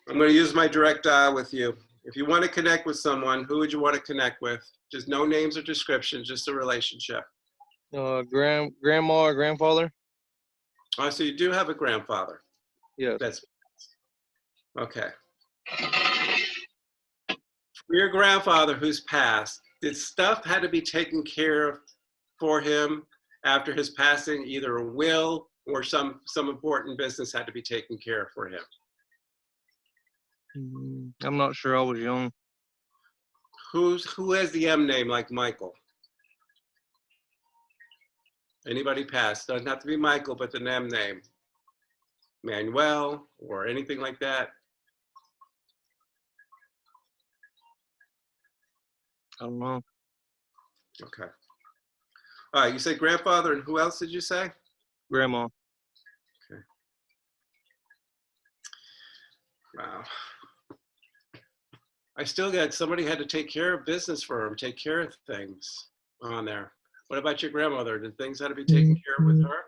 going to use my direct dial with you. If you want to connect with someone, who would you want to connect with? Just no names or descriptions, just a relationship. Grandma or grandfather? Oh, so you do have a grandfather? Yes. That's okay. For your grandfather who's passed, did stuff had to be taken care of for him after his passing, either a will or some important business had to be taken care of for him? I'm not sure. I was young. Who has the M name like Michael? Anybody passed? Doesn't have to be Michael, but the M name. Manuel or anything like that? I don't know. Okay. All right, you say grandfather, and who else did you say? Grandma. Okay. Wow. I still got, somebody had to take care of business for him, take care of things on there. What about your grandmother? Did things have to be taken care of with her?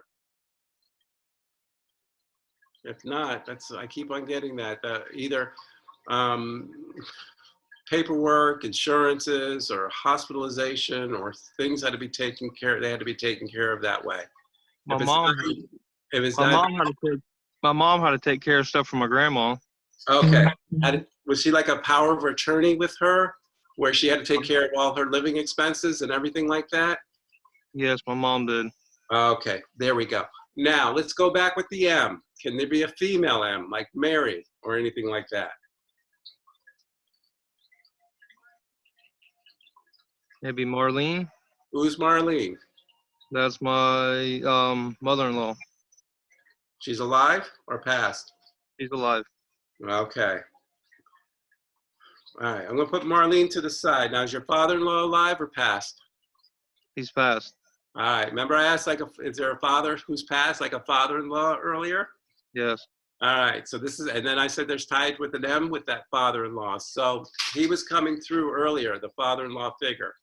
If not, I keep on getting that. Either paperwork, insurances, or hospitalization, or things had to be taken care of. They had to be taken care of that way. My mom had to take care of stuff for my grandma. Okay. Was she like a power of attorney with her, where she had to take care of all her living expenses and everything like that? Yes, my mom did. Okay, there we go. Now, let's go back with the M. Can there be a female M, like Mary, or anything like that? Maybe Marlene. Who's Marlene? That's my mother-in-law. She's alive or passed? He's alive. Okay. All right, I'm gonna put Marlene to the side. Now, is your father-in-law alive or passed? He's passed. All right, remember I asked is there a father who's passed, like a father-in-law earlier? Yes. All right, so this is, and then I said there's tied with an M with that father-in-law. So he was coming through earlier, the father-in-law figure.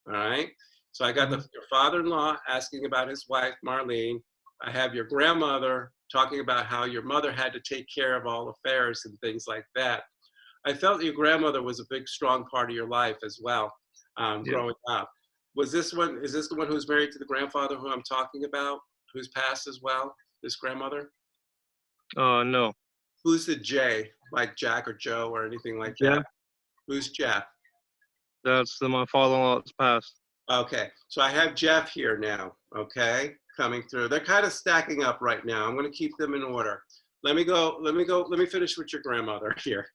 All right, so I got your father-in-law asking about his wife, Marlene. I have your grandmother talking about how your mother had to take care of all affairs and things like that. I felt your grandmother was a big, strong part of your life as well, growing up. Is this the one who's married to the grandfather who I'm talking about, who's passed as well, this grandmother? No. Who's the J, like Jack or Joe or anything like Jeff? that? Who's Jeff? That's my father-in-law that's passed. Okay, so I have Jeff here now, okay, coming through. They're kind of stacking up right now. I'm gonna keep them in order. Let me finish with your grandmother here.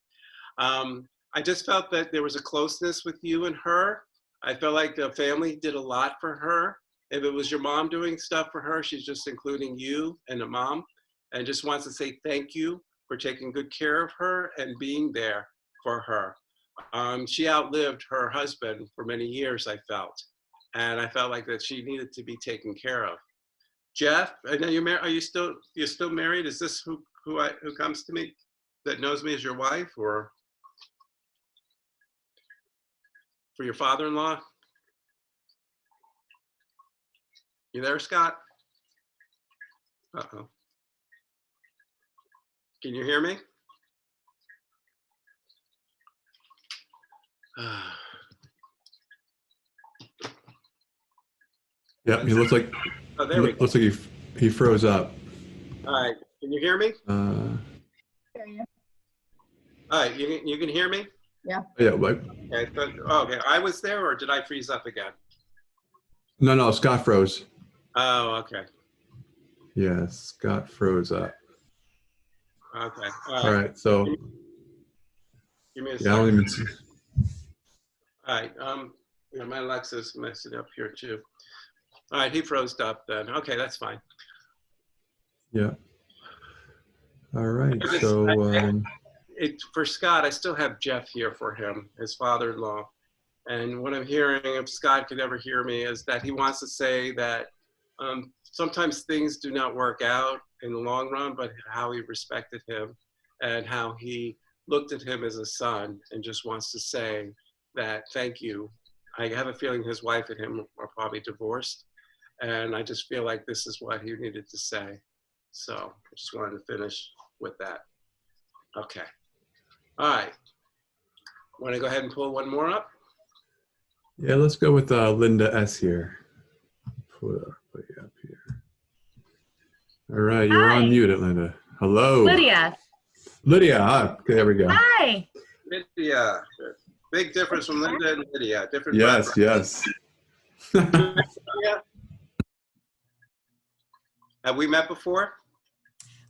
I just felt that there was a closeness with you and her. I felt like the family did a lot for her. If it was your mom doing stuff for her, she's just including you and the mom, and just wants to say thank you for taking good care of her and being there for her. She outlived her husband for many years, I felt. And I felt like that she needed to be taken care of. Jeff, I know you're married. You're still married? Is this who comes to me that knows me as your wife, or for your father-in-law? You there, Scott? Uh-oh. Can you hear me? Yep, he looks like Oh, there we go. looks like he froze up. All right, can you hear me? Hear you. All right, you can hear me? Yeah. Yeah, like, Okay, okay, I was there, or did I freeze up again? no, Scott froze. Oh, okay. Yeah, Scott froze up. Okay. All right, so Give me a yeah, I second. don't even see. All right, yeah, my Alexa's messing up here too. All right, he froze up then. Okay, that's fine. Yeah. All right, so For Scott, I still have Jeff here for him, his father-in-law. And what I'm hearing, if Scott could ever hear me, is that he wants to say that sometimes things do not work out in the long run, but how he respected him and how he looked at him as a son, and just wants to say that thank you. I have a feeling his wife and him are probably divorced, and I just feel like this is what he needed to say. So I just wanted to finish with that. Okay. All right. Want to go ahead and pull one more up? yeah, let's go with Linda S here. Put you up here. All right, you're Hi. on mute, Linda. Hello. Lydia. Lydia, okay, there we go. Hi. Lydia. Big difference from Linda and Lydia. Different Yes, backgrounds. yes. Yeah. Have we met before?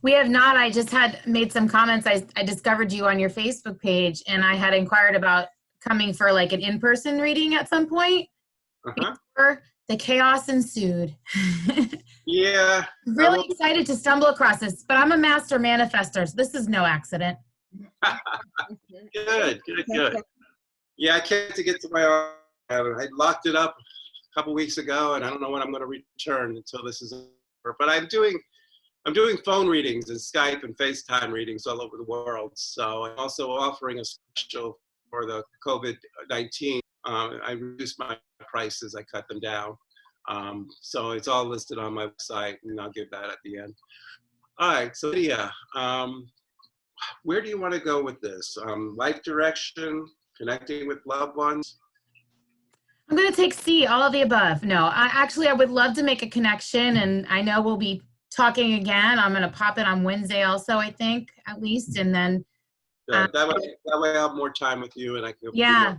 We have not. I just had made some comments. I discovered you on your Facebook page, and I had inquired about coming for like an in-person reading at some point. Uh-huh. Before the chaos ensued. Yeah. Really excited to stumble across this, but I'm a master manifester, so this is no accident. Good. Yeah, I can't get to my arm. I locked it up a couple weeks ago, and I don't know when I'm going to return until this is over. But I'm doing phone readings and Skype and FaceTime readings all over the world. So I'm also offering a special for the COVID-19. I reduced my prices. I cut them down. So it's all listed on my website, and I'll give that at the end. All right, so Lydia, where do you want to go with this? Life direction, connecting with loved ones? I'm going to take C, all of the above. No, I would love to make a connection, and I know we'll be talking again. I'm going to pop it on Wednesday also, I think, at least, and then. That way I'll have more time with you, and I can. Yeah.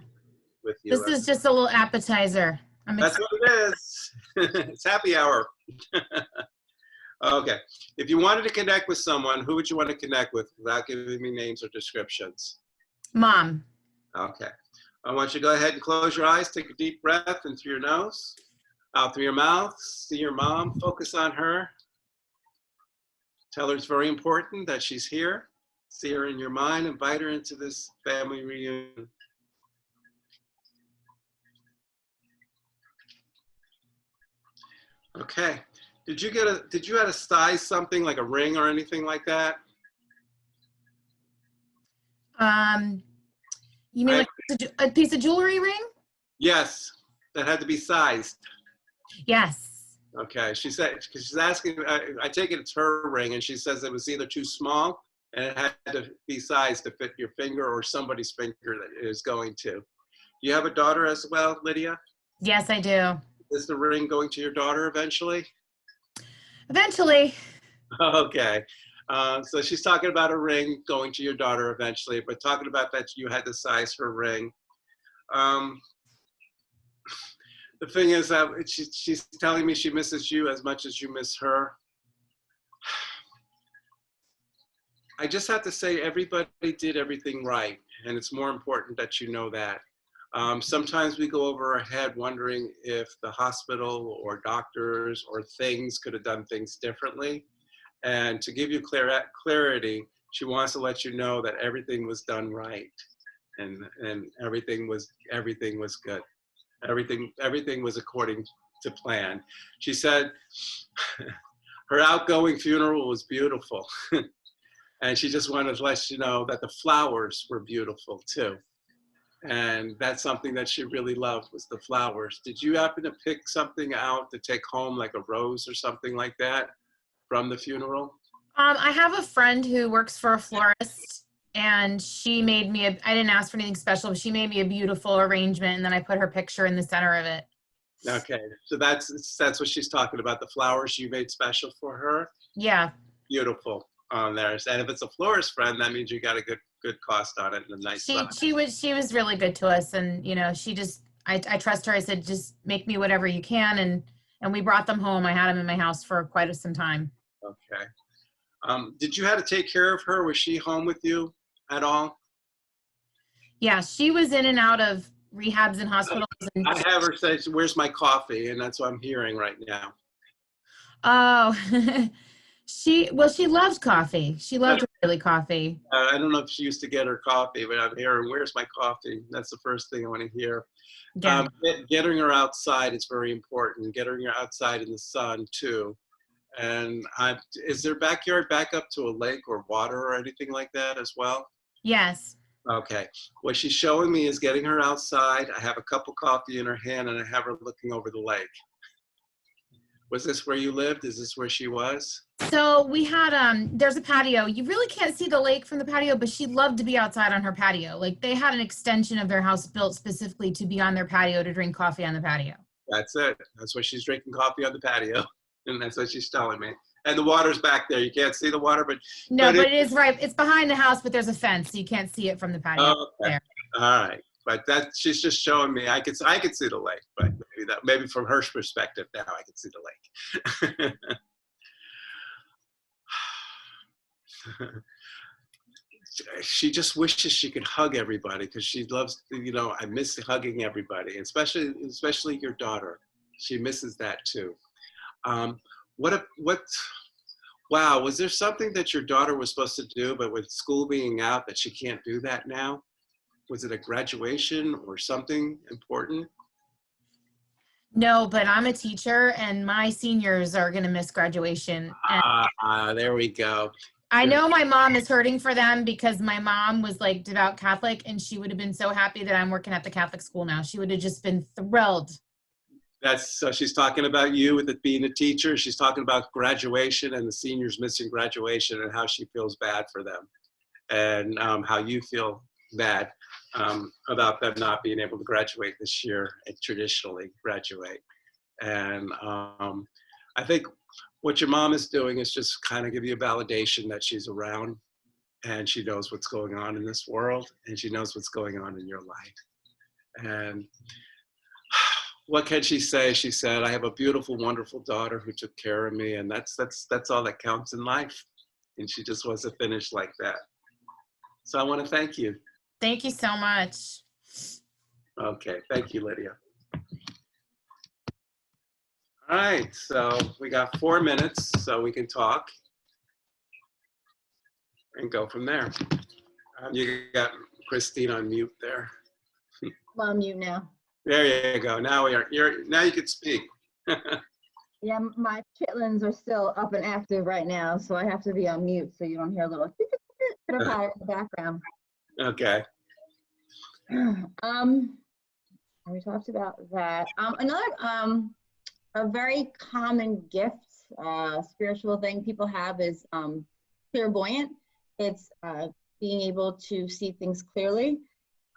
With you. This is just a little appetizer. That's what it is. It's happy hour. Okay. If you wanted to connect with someone, who would you want to connect with without giving me names or descriptions? Mom. Okay. I want you to go ahead and close your eyes. Take a deep breath in through your nose, out through your mouth. See your mom. Focus on her. Tell her it's very important that she's here See her in your mind, invite her into this family reunion. Okay. Did you have to size something like a ring or anything like that? You mean like a piece of jewelry ring? Yes, that had to be sized. Yes. Okay, she said, because she's asking, I take it it's her ring, and she says it was either too small and it had to be sized to fit your finger or somebody's finger that it is going to. You have a daughter as well, Lydia? Yes, I do. Is the ring going to your daughter eventually? Eventually. Okay. So she's talking about a ring going to your daughter eventually, but talking about that you had to size her ring. The thing is that she's telling me she misses you as much as you miss her. I just have to say everybody did everything right, and it's more important that you know that. Sometimes we go over our head wondering if the hospital or doctors or things could have done things differently. And to give you clarity, she wants to let you know that everything was done right, and everything was good. Everything was according to plan. She said her outgoing funeral was beautiful, and she just wanted to let you know that the flowers were beautiful too. And that's something that she really loved, was the flowers. Did you happen to pick something out to take home, like a rose or something like that, from the funeral? I have a friend who works for a florist, and she made me I didn't ask for anything special, but she made me a beautiful arrangement, and then I put her picture in the center of it. Okay, so that's what she's talking about, the flowers you made special for her? Yeah. Beautiful on there. And if it's a florist friend, that means you got a good cost on it and a nice size. She was really good to us, and you know, she just I trust her. I said, just make me whatever you can, and we brought them home. I had them in my house for quite some time. Okay. Did you have to take care of her? Was she home with you at all? Yeah, she was in and out of rehabs and hospitals. And I have her say, "Where's my coffee?" And that's what I'm hearing right now. oh, she loved coffee. She loved really coffee. I don't know if she used to get her coffee, but I'm hearing, "Where's my coffee?" That's the first thing I want to hear. Yeah. Getting her outside is very important. Getting her outside in the sun too. And is their backyard back up to a lake or water or anything like that as well? Yes. Okay. What she's showing me is getting her outside. I have a cup of coffee in her hand, and I have her looking over the lake. Was this where you lived? Is this where she was? So we had, there's a patio. You really can't see the lake from the patio, but she loved to be outside on her patio. Like, they had an extension of their house built specifically to be on their patio to drink coffee on the patio. That's it. That's why she's drinking coffee on the patio. And that's what she's telling me. And the water's back there. You can't see the water, but no, but it is right. It's behind the house, but there's a fence, so you can't see it from the patio. Oh, okay. There. All right, but she's just showing me. I could see the lake, but maybe from her perspective now I can see the lake. She just wishes she could hug everybody because she loves. I miss hugging everybody, especially your daughter. She misses that too. Wow, was there something that your daughter was supposed to do, but with school being out, that she can't do that now? Was it a graduation or something important? No, but I'm a teacher, and my seniors are going to miss graduation. There we go. I know my mom is hurting for them, because my mom was like devout Catholic, and she would have been so happy that I'm working at the Catholic school now. She would have just been thrilled. So she's talking about you with it being a teacher. She's talking about graduation and the seniors missing graduation and how she feels bad for them, and how you feel bad about them not being able to graduate this year and traditionally graduate. And I think what your mom is doing is just kind of give you a validation that she's around, and she knows what's going on in this world, and she knows what's going on in your life. And what can she say? She said, "I have a beautiful, wonderful daughter who took care of me, and that's all that counts in life." And she just wants to finish like that. So I want to thank you. Thank you so much. Okay, thank you, Lydia. All right, so we got 4 minutes, so we can talk. and go from there. You got Christine on mute there. I'm on mute now. There you go. Now now you can speak. Yeah, my chitlins are still up and active right now, so I have to be on mute so you don't hear a little pitter-patter in the background. Okay. We talked about that. Another a very common gift, spiritual thing people have is clairvoyant. It's being able to see things clearly.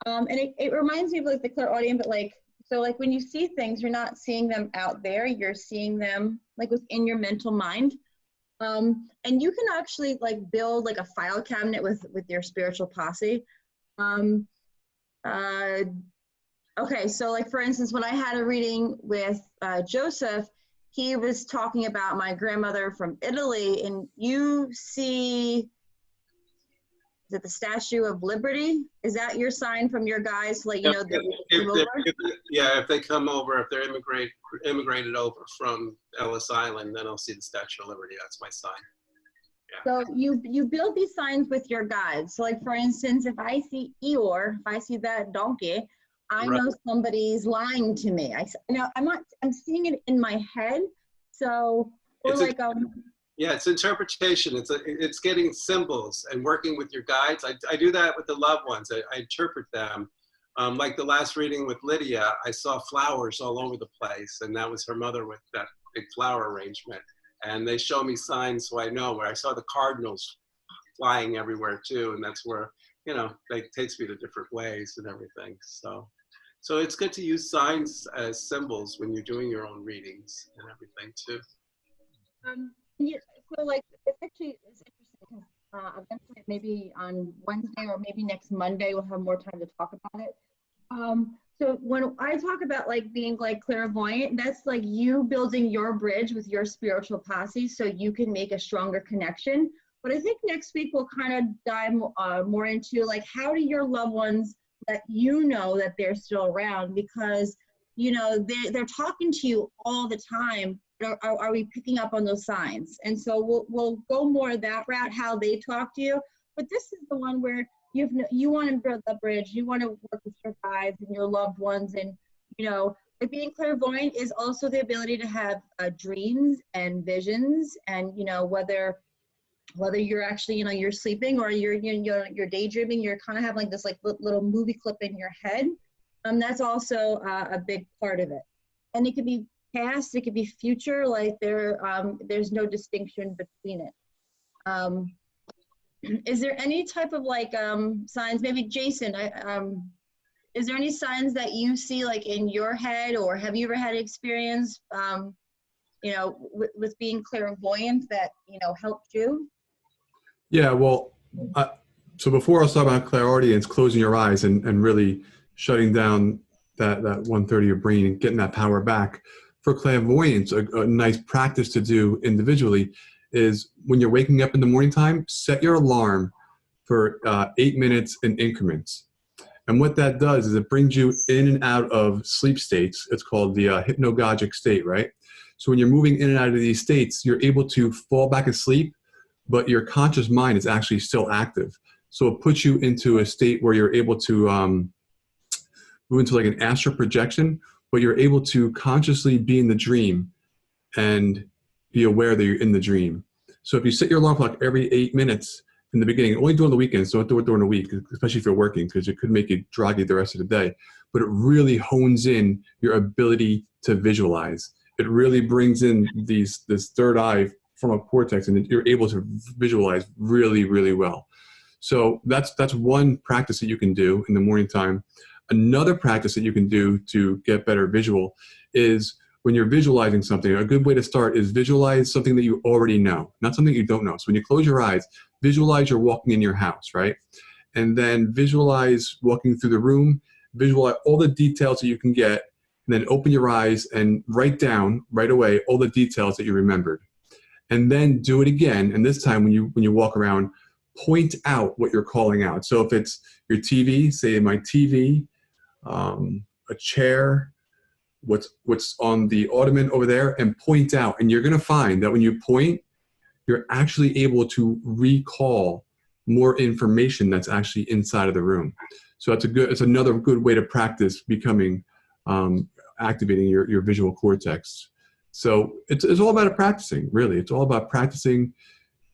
And it reminds me of like the clairaudient, but like, so like when you see things, you're not seeing them out there, you're seeing them like within your mental mind. And you can actually like build like a file cabinet with your spiritual posse. Okay, so like for instance, when I had a reading with Joseph, he was talking about my grandmother from Italy, and you see, is it the Statue of Liberty? Is that your sign from your guys to let you know that if they come over, if they're immigrated over from Ellis Island, then I'll see the Statue of Liberty. That's my sign. Yeah. So you build these signs with your guides. So like for instance, if I see Eeyore, if I see that donkey, I know somebody's lying to me. I'm seeing it in my head. So or like yeah, it's interpretation. It's getting symbols and working with your guides. I do that with the loved ones. I interpret them. Like the last reading with Lydia, I saw flowers all over the place, and that was her mother with that big flower arrangement. And they show me signs so I know where. I saw the cardinals flying everywhere too, and that's where, you know, it takes me to different ways and everything. So it's good to use signs as symbols when you're doing your own readings and everything too. Yeah, so like it's interesting because eventually maybe on Wednesday or maybe next Monday we'll have more time to talk about it. So when I talk about like being like clairvoyant, that's like you building your bridge with your spiritual posse so you can make a stronger connection. But I think next week we'll kind of dive more into like how do your loved ones let you know that they're still around, because you know they're talking to you all the time. Are we picking up on those signs? And so we'll go more that route, how they talk to you. But this is the one where you want to build the bridge. You want to work with your guides and your loved ones, and you know, like being clairvoyant is also the ability to have dreams and visions, and you know whether you're actually, you know, you're sleeping or you're daydreaming, you're kind of have like this like little movie clip in your head. That's also a big part of it. And it could be past, it could be future, like there's no distinction between it. Is there any type of like signs, maybe Jason, is there any signs that you see like in your head, or have you ever had experience, you know, with being clairvoyant that, you know, helped you? Yeah, well, so before I was talking about clairaudience, closing your eyes and really shutting down that 1/3 of your brain and getting that power back. For clairvoyance, a nice practice to do individually is when you're waking up in the morning time, set your alarm for 8 minutes in increments. And what that does is it brings you in and out of sleep states. It's called the hypnagogic state, right? So when you're moving in and out of these states, you're able to fall back asleep, but your conscious mind is actually still active. So it puts you into a state where you're able to move into like an astral projection, but you're able to consciously be in the dream and be aware that you're in the dream. So if you set your alarm clock every 8 minutes in the beginning, only do it on the weekends, don't do it during the week, especially if you're working, because it could make you groggy the rest of the day. But it really hones in your ability to visualize. It really brings in this third eye from a cortex, and you're able to visualize really, really well. So that's one practice that you can do in the morning time. Another practice that you can do to get better visual is when you're visualizing something, a good way to start is visualize something that you already know, not something you don't know. So when you close your eyes, visualize you're walking in your house, right? And then visualize walking through the room, visualize all the details that you can get, and then open your eyes and write down right away all the details that you remembered. And then do it again, and this time when you walk around, point out what you're calling out. So if it's your TV, say my TV, a chair, what's on the ottoman over there, and point out. And you're going to find that when you point, you're actually able to recall more information that's actually inside of the room. So it's another good way to practice becoming, activating your visual cortex. So it's all about practicing, really. It's all about practicing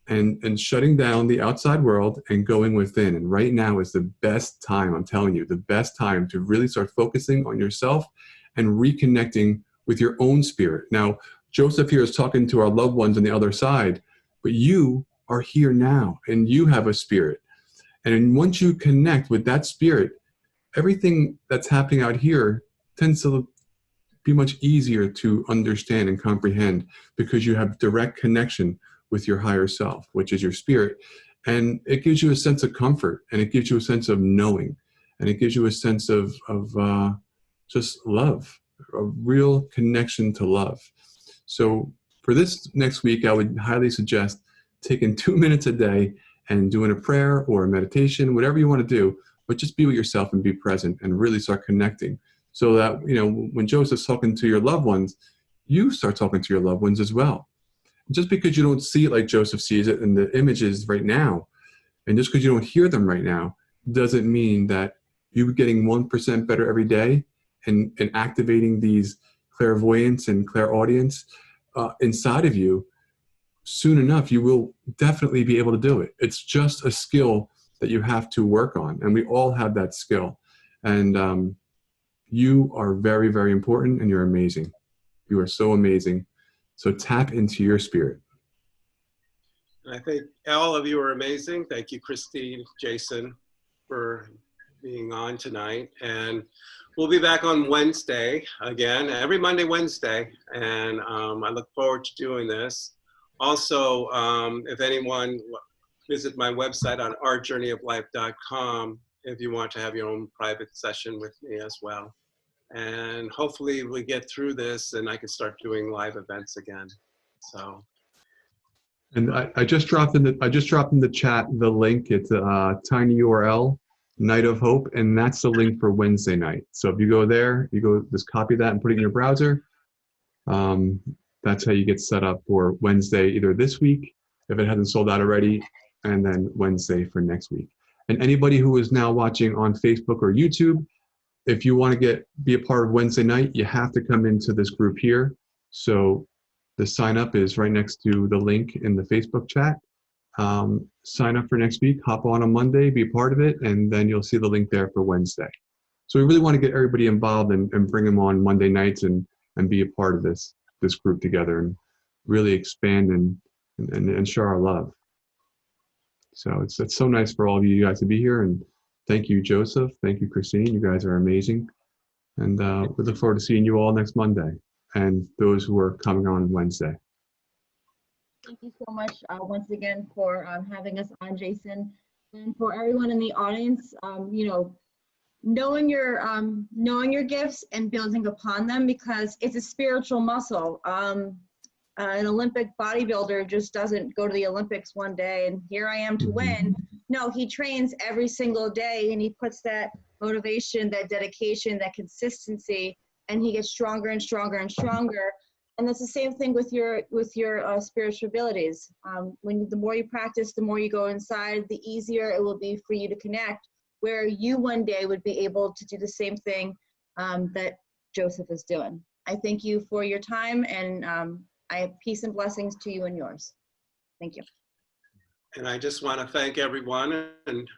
and shutting down the outside world and going within. And right now is the best time, I'm telling you, the best time to really start focusing on yourself and reconnecting with your own spirit. Now, Joseph here is talking to our loved ones on the other side, but you are here now and you have a spirit. And once you connect with that spirit, everything that's happening out here tends to be much easier to understand and comprehend because you have direct connection with your higher self, which is your spirit. And it gives you a sense of comfort, and it gives you a sense of knowing, and it gives you a sense of just love, a real connection to love. So for this next week, I would highly suggest taking 2 minutes a day and doing a prayer or a meditation, whatever you want to do, but just be with yourself and be present and really start connecting so that, you know, when Joseph's talking to your loved ones, you start talking to your loved ones as well. Just because you don't see it like Joseph sees it in the images right now, and just because you don't hear them right now, doesn't mean that you getting 1% better every day and activating these clairvoyance and clairaudience inside of you. Soon enough, you will definitely be able to do it. It's just a skill that you have to work on, and we all have that skill. And you are very, very important, and you're amazing. You are so amazing. So tap into your spirit. I think all of you are amazing. Thank you, Christine, Jason, for being on tonight. And we'll be back on Wednesday again, every Monday, Wednesday. And I look forward to doing this. Also, if anyone visit my website on ourjourneyoflife.com if you want to have your own private session with me as well. And hopefully we get through this and I can start doing live events again. So. And I just dropped in the chat the link. It's a tiny URL, Night of Hope, and that's the link for Wednesday night. So if you go there, just copy that and put it in your browser. That's how you get set up for Wednesday, either this week, if it hasn't sold out already, and then Wednesday for next week. And anybody who is now watching on Facebook or YouTube, if you want to be a part of Wednesday night, you have to come into this group here. So the sign up is right next to the link in the Facebook chat. Sign up for next week, hop on Monday, be a part of it, and then you'll see the link there for Wednesday. So we really want to get everybody involved and bring them on Monday nights and be a part of this group together and really expand and share our love. So it's so nice for all of you guys to be here, and thank you, Joseph. Thank you, Christine. You guys are amazing. And we look forward to seeing you all next Monday and those who are coming on Wednesday. Thank you so much once again for having us on, Jason. And for everyone in the audience, you know, knowing your gifts and building upon them, because it's a spiritual muscle. An Olympic bodybuilder just doesn't go to the Olympics one day and here I am to win. No, he trains every single day and he puts that motivation, that dedication, that consistency, and he gets stronger and stronger and stronger. And that's the same thing with your spiritual abilities. The more you practice, the more you go inside, the easier it will be for you to connect, where you one day would be able to do the same thing that Joseph is doing. I thank you for your time, and I have peace and blessings to you and yours. Thank you. And I just want to thank everyone and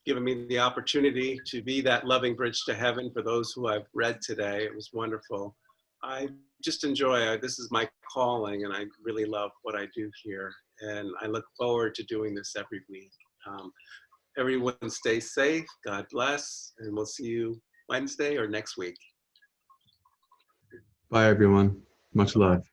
giving me the opportunity to be that loving bridge to heaven for those who I've read today. It was wonderful. I just enjoy it. This is my calling, and I really love what I do here. And I look forward to doing this every week. Everyone stay safe, God bless, and we'll see you Wednesday or next week. Bye, everyone. Much love.